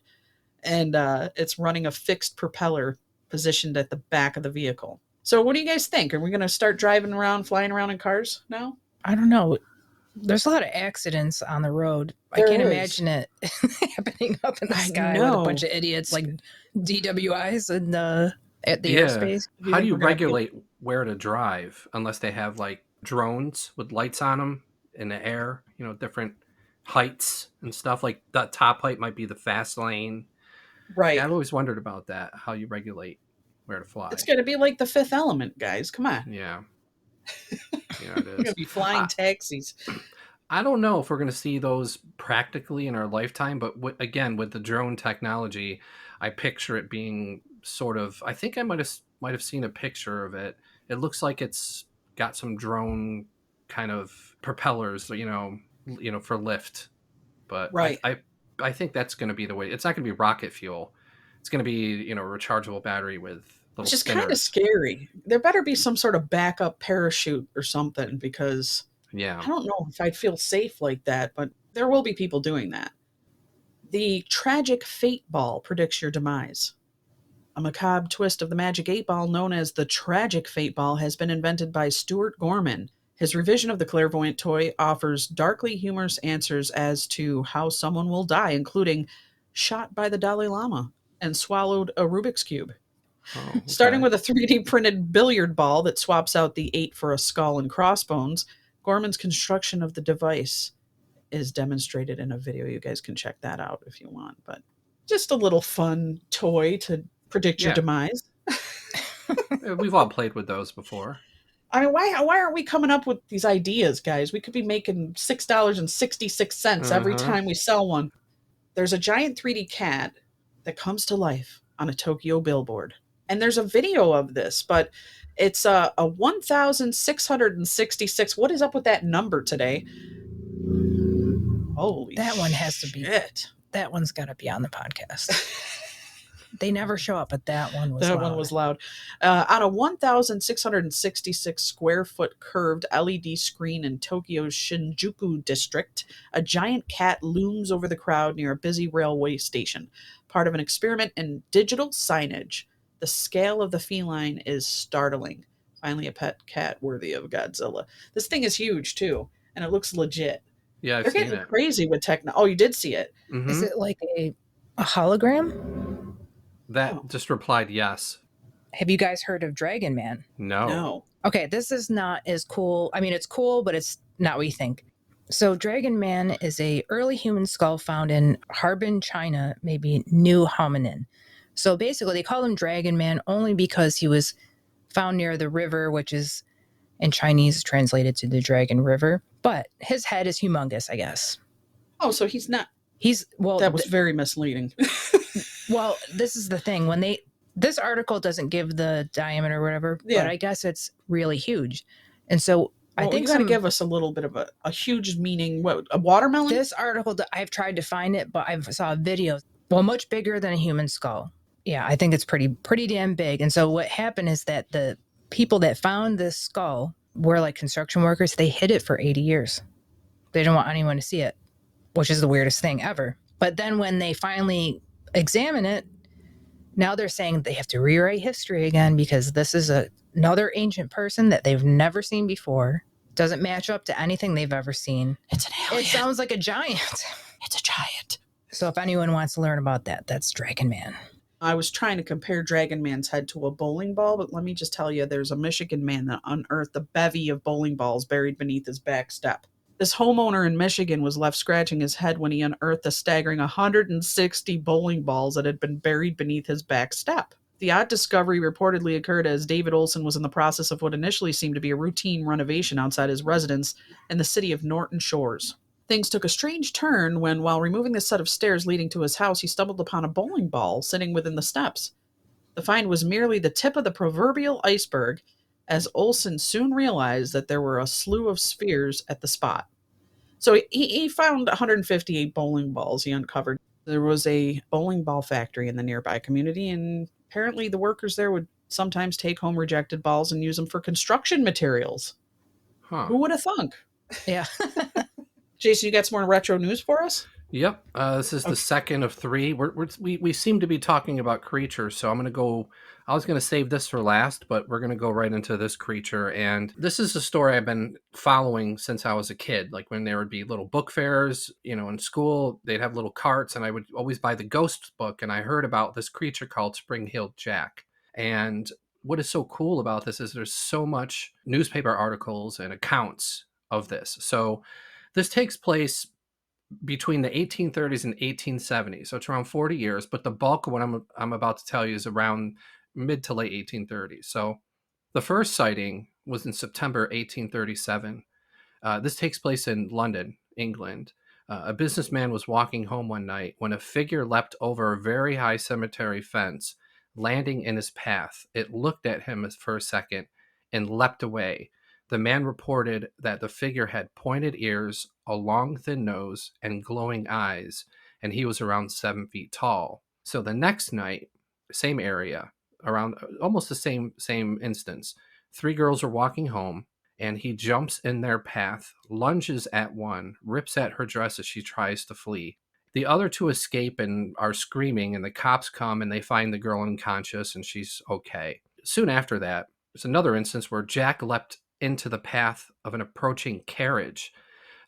and it's running a fixed propeller positioned at the back of the vehicle. So what do you guys think? Are we going to start driving around, flying around in cars now? I don't know. There's a lot of accidents on the road. I can't imagine it happening up in the sky with a bunch of idiots like DWIs and at the airspace. How do you regulate where to drive unless they have like drones with lights on them in the air, different heights and stuff? Like that top height might be the fast lane. Right. Yeah, I've always wondered about that, how you regulate where to fly. It's going to be like the Fifth Element, guys. Come on. Yeah. Yeah, We're it is. going to be flying taxis. I don't know if we're going to see those practically in our lifetime, but again, with the drone technology, I picture it being sort of, I think I might have seen a picture of it. It looks like it's got some drone kind of propellers, for lift. But right. I think that's going to be the way. It's not going to be rocket fuel. It's going to be, a rechargeable battery with little Which is spinners. kind of scary. There better be some sort of backup parachute or something, because I don't know if I'd feel safe like that, but there will be people doing that. The tragic fate ball predicts your demise. A macabre twist of the magic 8 ball known as the tragic fate ball has been invented by Stuart Gorman. His revision of the clairvoyant toy offers darkly humorous answers as to how someone will die, including shot by the Dalai Lama and swallowed a Rubik's Cube. Oh, okay. Starting with a 3D printed billiard ball that swaps out the 8 for a skull and crossbones, Gorman's construction of the device is demonstrated in a video. You guys can check that out if you want. But just a little fun toy to predict your demise. We've all played with those before. I mean, why aren't we coming up with these ideas, guys? We could be making $6.66 every time we sell one. There's a giant 3D cat that comes to life on a Tokyo billboard. And there's a video of this, but it's a 1,666. What is up with that number today? Holy that one has to be shit. That one's got to be on the podcast. They never show up, but that one was that loud. one was loud. On a 1,666 square foot curved LED screen in Tokyo's Shinjuku district, a giant cat looms over the crowd near a busy railway station, part of an experiment in digital signage. The scale of the feline is startling. Finally, a pet cat worthy of Godzilla. This thing is huge, too, and it looks legit. Yeah, They're getting crazy with technology. Oh, you did see it. Mm-hmm. Is it like a hologram? That just replied yes. Have you guys heard of Dragon Man? No. Okay, this is not as cool. I mean, it's cool, but it's not what you think. So Dragon Man is a early human skull found in Harbin, China, maybe New Hominin. So basically, they call him Dragon Man only because he was found near the river, which is in Chinese translated to the Dragon River. But his head is humongous, I guess. Oh, so he's not. Well, that was very misleading. Well, this is the thing. This article doesn't give the diameter or whatever, but I guess it's really huge. And so I Well, think you got to some, give us a little bit of a huge meaning. What, a watermelon? this article, I've tried to find it, but I saw videos. Well, much bigger than a human skull. Yeah, I think it's pretty damn big. And so what happened is that the people that found this skull were like construction workers. They hid it for 80 years. They didn't want anyone to see it, which is the weirdest thing ever. But then when they finally examine it, now they're saying they have to rewrite history again because this is another ancient person that they've never seen before. Doesn't match up to anything they've ever seen. It's an alien. It sounds like a giant. It's a giant. So if anyone wants to learn about that, that's Dragon Man. I was trying to compare Dragon Man's head to a bowling ball, but let me just tell you, there's a Michigan man that unearthed a bevy of bowling balls buried beneath his back step. This homeowner in Michigan was left scratching his head when he unearthed a staggering 160 bowling balls that had been buried beneath his back step. The odd discovery reportedly occurred as David Olson was in the process of what initially seemed to be a routine renovation outside his residence in the city of Norton Shores. Things took a strange turn when, while removing the set of stairs leading to his house, he stumbled upon a bowling ball sitting within the steps. The find was merely the tip of the proverbial iceberg, as Olson soon realized that there were a slew of spheres at the spot. So he found 158 bowling balls he uncovered. There was a bowling ball factory in the nearby community, and apparently the workers there would sometimes take home rejected balls and use them for construction materials. Huh. Who would have thunk? Yeah. Jason, you got some more retro news for us? Yep. This is the second of three. We seem to be talking about creatures, so I'm going to go. I was going to save this for last, but we're going to go right into this creature. And this is a story I've been following since I was a kid. Like when there would be little book fairs, in school, they'd have little carts, and I would always buy the ghost book. And I heard about this creature called Spring-Heeled Jack. And what is so cool about this is there's so much newspaper articles and accounts of this. So this takes place between the 1830s and 1870s, so it's around 40 years. But the bulk of what I'm about to tell you is around mid to late 1830s. So the first sighting was in September 1837. This takes place in London, England. A businessman was walking home one night when a figure leapt over a very high cemetery fence, landing in his path. It looked at him for a second and leapt away. The man reported that the figure had pointed ears, a long thin nose, and glowing eyes, and he was around 7 feet tall. So the next night, same area, around almost the same instance, 3 girls are walking home, and he jumps in their path, lunges at one, rips at her dress as she tries to flee. The other 2 escape and are screaming, and the cops come and they find the girl unconscious, and she's okay. Soon after that, there's another instance where Jack leapt into the path of an approaching carriage.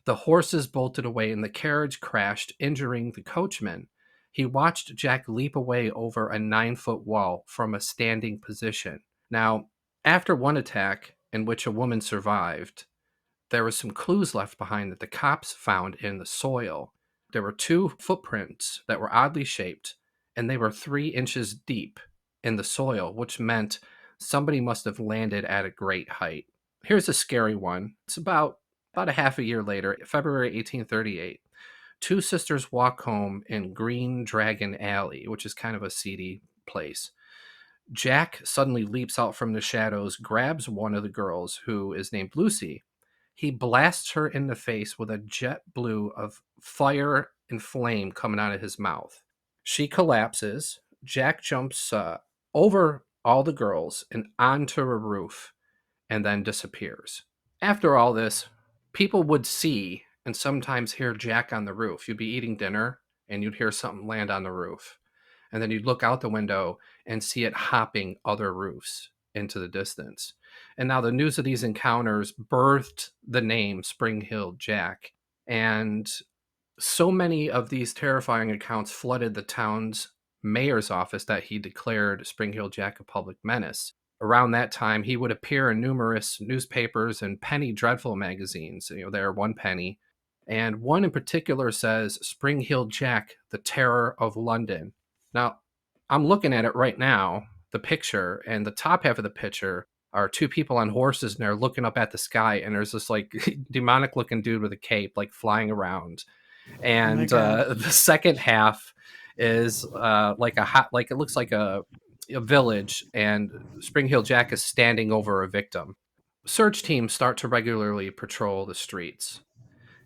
The horses bolted away and the carriage crashed, injuring the coachman. He watched Jack leap away over a 9-foot wall from a standing position. Now, after one attack in which a woman survived, there were some clues left behind that the cops found in the soil. There were 2 footprints that were oddly shaped, and they were 3 inches deep in the soil, which meant somebody must have landed at a great height. Here's a scary one. It's about a half a year later, February 1838. 2 sisters walk home in Green Dragon Alley, which is kind of a seedy place. Jack suddenly leaps out from the shadows, grabs one of the girls, who is named Lucy. He blasts her in the face with a jet blue of fire and flame coming out of his mouth. She collapses. Jack jumps over all the girls and onto a roof, and then disappears. After all this, people would see and sometimes hear Jack on the roof. You'd be eating dinner and you'd hear something land on the roof. And then you'd look out the window and see it hopping other roofs into the distance. And now the news of these encounters birthed the name Spring-Heeled Jack. And so many of these terrifying accounts flooded the town's mayor's office that he declared Spring-Heeled Jack a public menace. Around that time, he would appear in numerous newspapers and penny dreadful magazines. They're 1 penny. And one in particular says, Spring-Heeled Jack, the terror of London. Now, I'm looking at it right now, the picture, and the top half of the picture are 2 people on horses, and they're looking up at the sky, and there's this demonic looking dude with a cape flying around. And the second half is it looks like a village, and Spring-Heeled Jack is standing over a victim. Search teams start to regularly patrol the streets.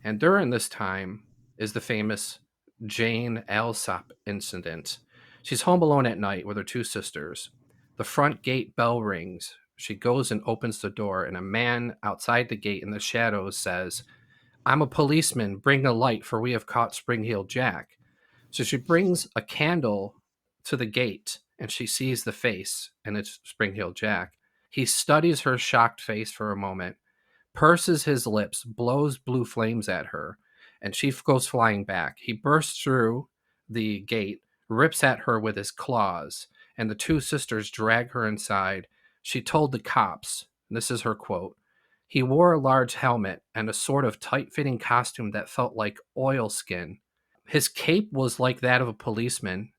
And during this time is the famous Jane Alsop incident. She's home alone at night with her two sisters. The front gate bell rings. She goes and opens the door, and a man outside the gate in the shadows says, "I'm a policeman. Bring a light, for we have caught Spring-Heeled Jack." So she brings a candle to the gate, and she sees the face, and it's Spring-Heeled Jack. He studies her shocked face for a moment, purses his lips, blows blue flames at her, and she goes flying back. He bursts through the gate, rips at her with his claws, and the two sisters drag her inside. She told the cops, and this is her quote, "He wore a large helmet and a sort of tight-fitting costume that felt like oilskin. His cape was like that of a policeman,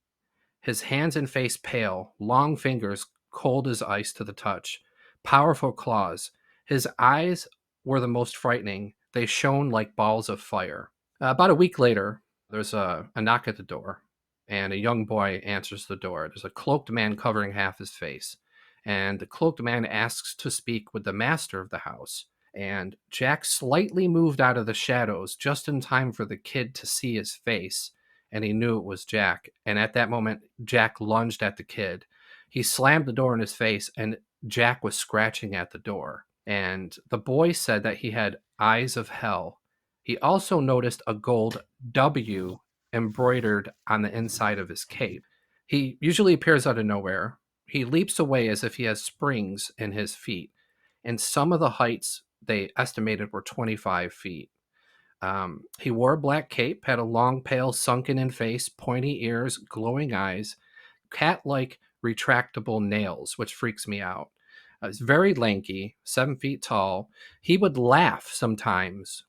his hands and face pale, long fingers cold as ice to the touch, powerful claws. His eyes were the most frightening. They shone like balls of fire." About a week later, there's a knock at the door, and a young boy answers the door. There's a cloaked man covering half his face, and the cloaked man asks to speak with the master of the house. And Jack slightly moved out of the shadows just in time for the kid to see his face, and he knew it was Jack. And at that moment, Jack lunged at the kid. He slammed the door in his face, and Jack was scratching at the door. And the boy said that he had eyes of hell. He also noticed a gold W embroidered on the inside of his cape. He usually appears out of nowhere. He leaps away as if he has springs in his feet. And some of the heights they estimated were 25 feet. He wore a black cape, had a long, pale, sunken-in face, pointy ears, glowing eyes, cat-like retractable nails, which freaks me out. He's very lanky, 7 feet tall. He would laugh sometimes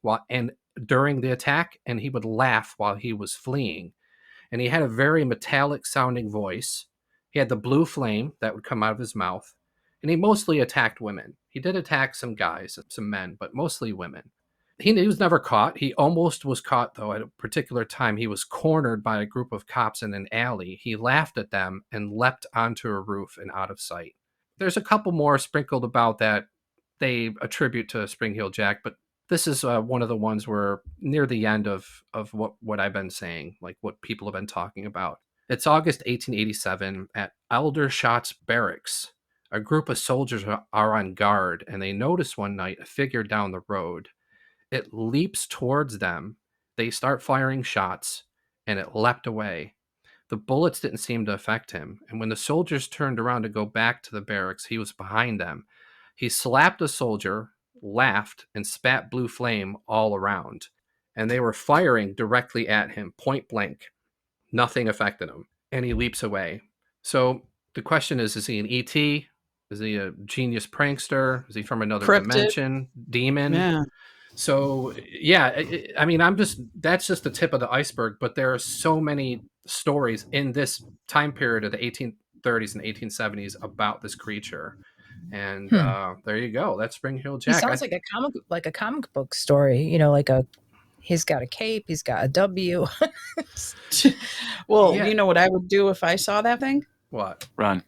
during the attack, and he would laugh while he was fleeing. And he had a very metallic-sounding voice. He had the blue flame that would come out of his mouth, and he mostly attacked women. He did attack some guys, some men, but mostly women. He was never caught. He almost was caught, though. At a particular time, he was cornered by a group of cops in an alley. He laughed at them and leapt onto a roof and out of sight. There's a couple more sprinkled about that they attribute to Spring-Heeled Jack, but this is one of the ones where near the end of what I've been saying, like what people have been talking about. It's August 1887 at Aldershot's Barracks. A group of soldiers are on guard, and they notice one night a figure down the road. It leaps towards them. They start firing shots, and it leapt away. The bullets didn't seem to affect him, and when the soldiers turned around to go back to the barracks, he was behind them. He slapped a soldier, laughed, and spat blue flame all around. And they were firing directly at him, point blank. Nothing affected him, and he leaps away. So the question is he an ET? Is he a genius prankster? Is he from another dimension? Demon? Yeah. So, yeah, I mean, that's just the tip of the iceberg, but there are so many stories in this time period of the 1830s and 1870s about this creature. And there you go. That's Spring-Heeled Jack. He sounds like a comic book story, he's got a cape, he's got a W. Well, yeah. You know what I would do if I saw that thing? What? Run.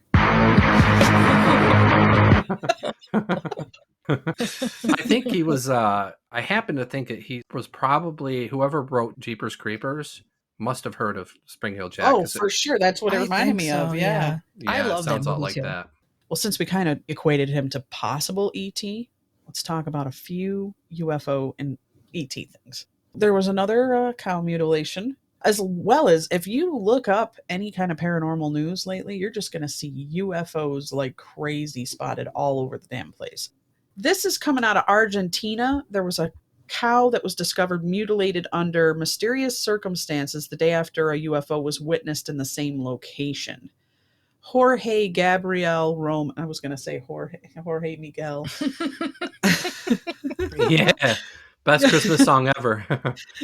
I think he was I happen to think that he was probably whoever wrote Jeepers Creepers must have heard of Spring-Heeled Jack. Oh, for sure. That's what it reminded me of. Yeah. I love that movie like too. That. Well, since we kind of equated him to possible ET, let's talk about a few UFO and ET things. There was another cow mutilation, as well as if you look up any kind of paranormal news lately, you're just going to see UFOs like crazy spotted all over the damn place. This is coming out of Argentina. There was a cow that was discovered mutilated under mysterious circumstances the day after a UFO was witnessed in the same location. Jorge Gabriel Rome. I was going to say Jorge Miguel. Yeah. Best Christmas song ever.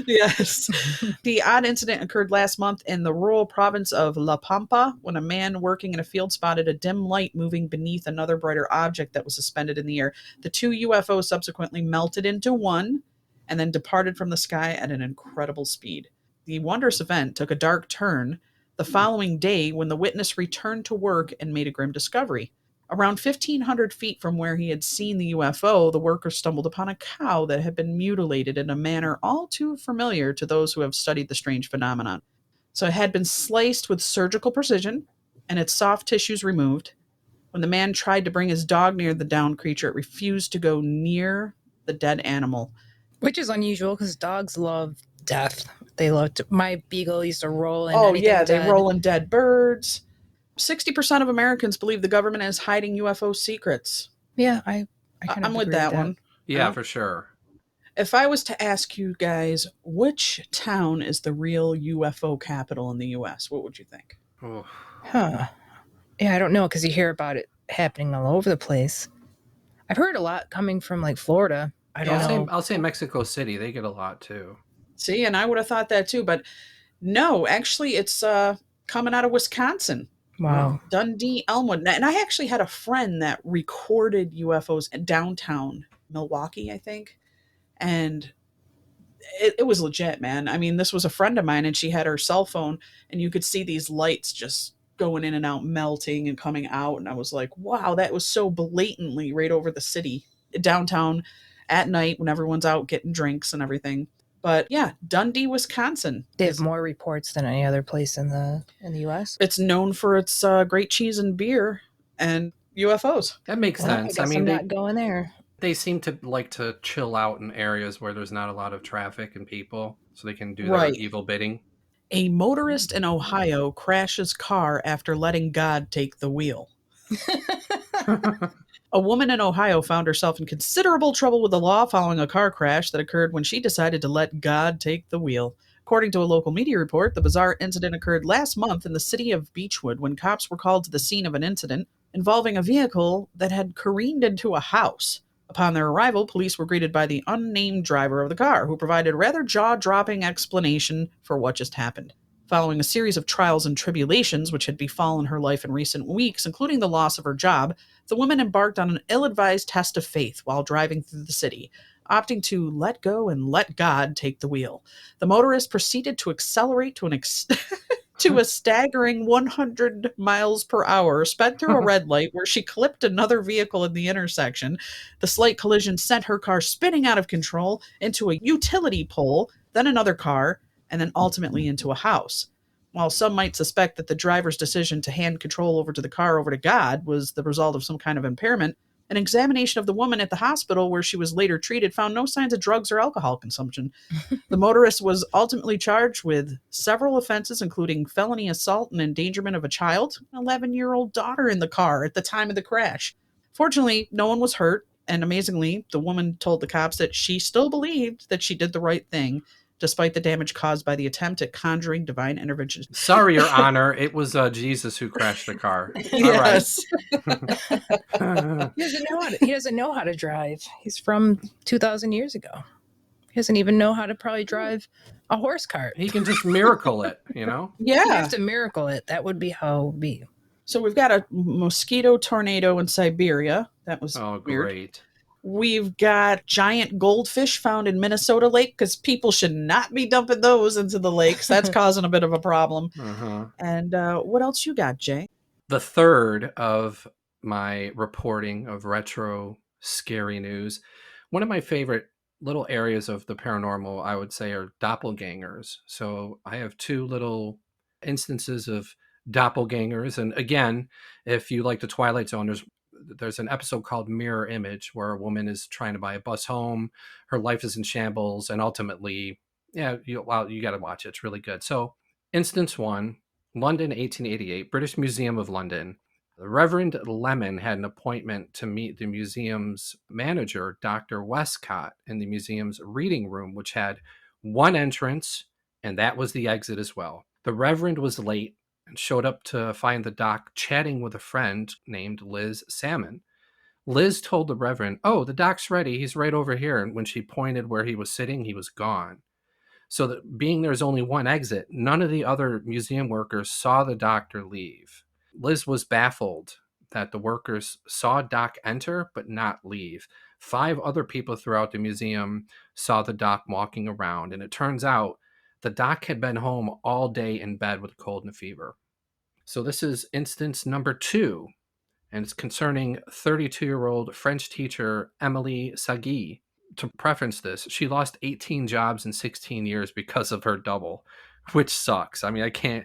Yes. The odd incident occurred last month in the rural province of La Pampa when a man working in a field spotted a dim light moving beneath another brighter object that was suspended in the air. The two UFOs subsequently melted into one and then departed from the sky at an incredible speed. The wondrous event took a dark turn the following day when the witness returned to work and made a grim discovery. Around 1,500 feet from where he had seen the UFO, the workers stumbled upon a cow that had been mutilated in a manner all too familiar to those who have studied the strange phenomenon. So it had been sliced with surgical precision and its soft tissues removed. When the man tried to bring his dog near the downed creature, it refused to go near the dead animal. Which is unusual because dogs love death. They love to, my beagle used to roll in Oh, anything yeah, they dead. roll in dead birds. 60% of Americans believe the government is hiding UFO secrets. Yeah, I kind of I'm with agree that one. Yeah, for sure. If I was to ask you guys, which town is the real UFO capital in the US, what would you think? Oh. Huh. Yeah, I don't know because you hear about it happening all over the place. I've heard a lot coming from like Florida. I don't know. I'll say Mexico City. They get a lot too. See, and I would have thought that too, but no, actually it's coming out of Wisconsin. Wow. Dundee, Elmwood. And I actually had a friend that recorded UFOs in downtown Milwaukee, I think. And it was legit, man. I mean, this was a friend of mine, and she had her cell phone, and you could see these lights just going in and out, melting and coming out. And I was like, wow, that was so blatantly right over the city, downtown at night when everyone's out getting drinks and everything. But yeah, Dundee, Wisconsin. They have more reports than any other place in the US. It's known for its great cheese and beer and UFOs. That makes sense. I mean, I'm not going there. They seem to like to chill out in areas where there's not a lot of traffic and people, so they can do their Right. evil bidding. A motorist in Ohio crashes car after letting God take the wheel. A woman in Ohio found herself in considerable trouble with the law following a car crash that occurred when she decided to let God take the wheel. According to a local media report, the bizarre incident occurred last month in the city of Beechwood when cops were called to the scene of an incident involving a vehicle that had careened into a house. Upon their arrival, police were greeted by the unnamed driver of the car, who provided a rather jaw-dropping explanation for what just happened. Following a series of trials and tribulations which had befallen her life in recent weeks, including the loss of her job, the woman embarked on an ill-advised test of faith while driving through the city, opting to let go and let God take the wheel. The motorist proceeded to accelerate to a staggering 100 miles per hour, sped through a red light where she clipped another vehicle in the intersection. The slight collision sent her car spinning out of control into a utility pole, then another car, and then ultimately into a house. While some might suspect that the driver's decision to hand control over to God was the result of some kind of impairment, an examination of the woman at the hospital where she was later treated found no signs of drugs or alcohol consumption. The motorist was ultimately charged with several offenses, including felony assault and endangerment of a child, an 11-year-old daughter in the car at the time of the crash. Fortunately, no one was hurt, and amazingly, the woman told the cops that she still believed that she did the right thing, despite the damage caused by the attempt at conjuring divine intervention. Sorry, Your Honor. It was Jesus who crashed the car. Yes. He doesn't know how to drive. He's from 2,000 years ago. He doesn't even know how to probably drive a horse cart. He can just miracle it, you know? Yeah. You have to miracle it. That would be how it would be. So we've got a mosquito tornado in Siberia. That was Oh, weird. great. We've got giant goldfish found in Minnesota Lake because people should not be dumping those into the lakes. That's causing a bit of a problem. Uh-huh. And what else you got, Jay? The third of my reporting of retro scary news, one of my favorite little areas of the paranormal, I would say, are doppelgangers. So I have two little instances of doppelgangers. And again, if you like the Twilight Zone, there's an episode called Mirror Image where a woman is trying to buy a bus home. Her life is in shambles. And ultimately, you got to watch it. It's really good. So instance one, London, 1888, British Museum of London. The Reverend Lemon had an appointment to meet the museum's manager, Dr. Westcott, in the museum's reading room, which had one entrance, and that was the exit as well. The Reverend was late and showed up to find the doc chatting with a friend named Liz Salmon. Liz told the Reverend, "Oh, the doc's ready. He's right over here." And when she pointed where he was sitting, he was gone. So that being there's only one exit, none of the other museum workers saw the doctor leave. Liz was baffled that the workers saw Doc enter but not leave. 5 other people throughout the museum saw the Doc walking around, and it turns out the Doc had been home all day in bed with a cold and a fever. So this is instance number 2. and it's concerning 32-year-old French teacher Emily Sagui. To preference this, she lost 18 jobs in 16 years because of her double, which sucks. I mean, I can't,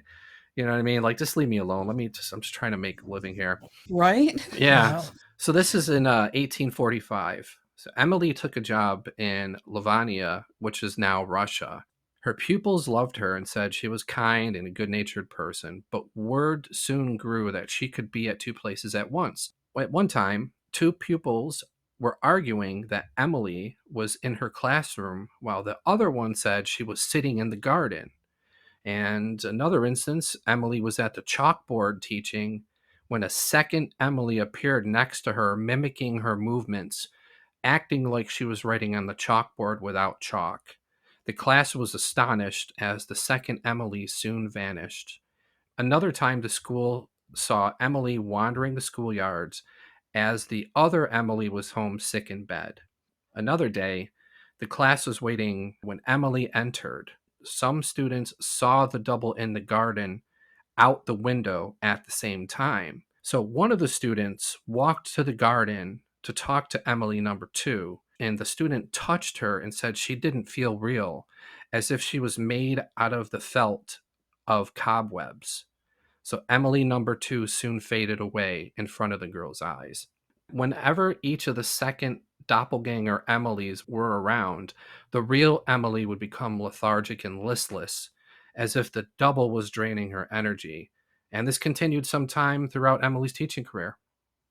you know what I mean? Like, just leave me alone. I'm just trying to make a living here. Right? Yeah. Wow. So this is in 1845. So Emily took a job in Livonia, which is now Russia. Her pupils loved her and said she was kind and a good-natured person, but word soon grew that she could be at two places at once. At one time, two pupils were arguing that Emily was in her classroom while the other one said she was sitting in the garden. And another instance, Emily was at the chalkboard teaching when a second Emily appeared next to her, mimicking her movements, acting like she was writing on the chalkboard without chalk. The class was astonished as the second Emily soon vanished. Another time, the school saw Emily wandering the schoolyards as the other Emily was home sick in bed. Another day, the class was waiting when Emily entered. Some students saw the double in the garden out the window at the same time. So one of the students walked to the garden to talk to Emily number 2, and the student touched her and said she didn't feel real, as if she was made out of the felt of cobwebs. So Emily number 2 soon faded away in front of the girl's eyes. Whenever each of the second doppelganger Emilys were around, the real Emily would become lethargic and listless, as if the double was draining her energy. And this continued some time throughout Emily's teaching career,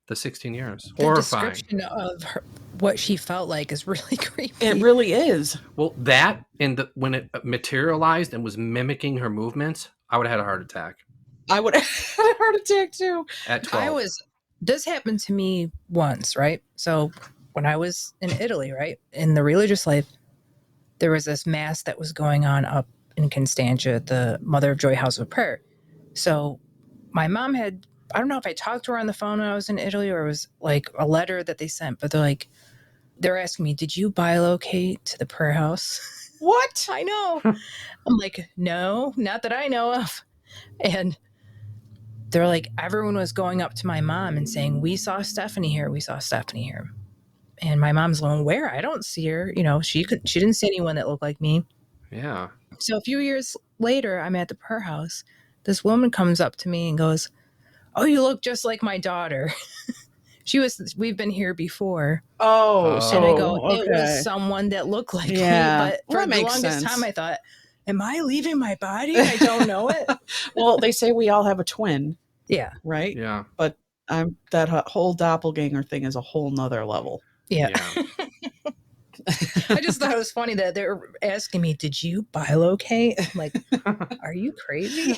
the 16 years. The Horrifying. description of her, what she felt like is really creepy. It really is. Well, that and when it materialized and was mimicking her movements, I would have had a heart attack I would have had a heart attack too. at 12. This happened to me once, right? So when I was in Italy, right, in the religious life, there was this mass that was going on up in Constantia, the Mother of Joy House of Prayer. So my mom I don't know if I talked to her on the phone when I was in Italy or it was like a letter that they sent, but they're asking me, did you bilocate to the prayer house? What? I know. I'm like, no, not that I know of. And they're like, everyone was going up to my mom and saying, we saw Stephanie here. We saw Stephanie here. And my mom's going, where? I don't see her. You know, she didn't see anyone that looked like me. Yeah. So a few years later, I'm at the prayer house. This woman comes up to me and goes, oh, you look just like my daughter. We've been here before. Oh, so And I go, okay. it was someone that looked like Yeah. me. But Well, for that the makes longest sense. time, I thought, am I leaving my body? I don't know it. Well, they say we all have a twin, Yeah. right? Yeah. But that whole doppelganger thing is a whole nother level. Yeah. Yeah. I just thought it was funny that they were asking me, did you bilocate? I'm like, are you crazy?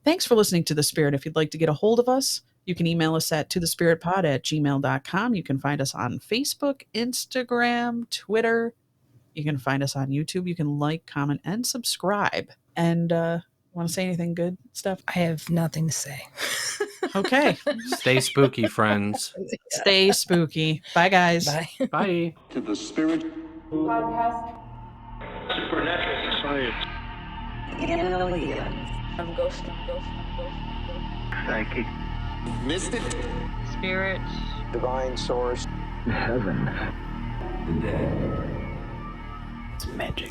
Thanks for listening to The Spirit. If you'd like to get a hold of us, you can email us at tothespiritpod@gmail.com. You can find us on Facebook, Instagram, Twitter. You can find us on YouTube. You can like, comment, and subscribe. And want to say anything good, Steph? I have nothing to say. Okay. Stay spooky, friends. Stay spooky. Bye, guys. Bye. Bye. To the Spirit Podcast. Supernatural Science Aliens. Ghost. Psychic Mystic Spirits. Divine Source Heaven. It's magic.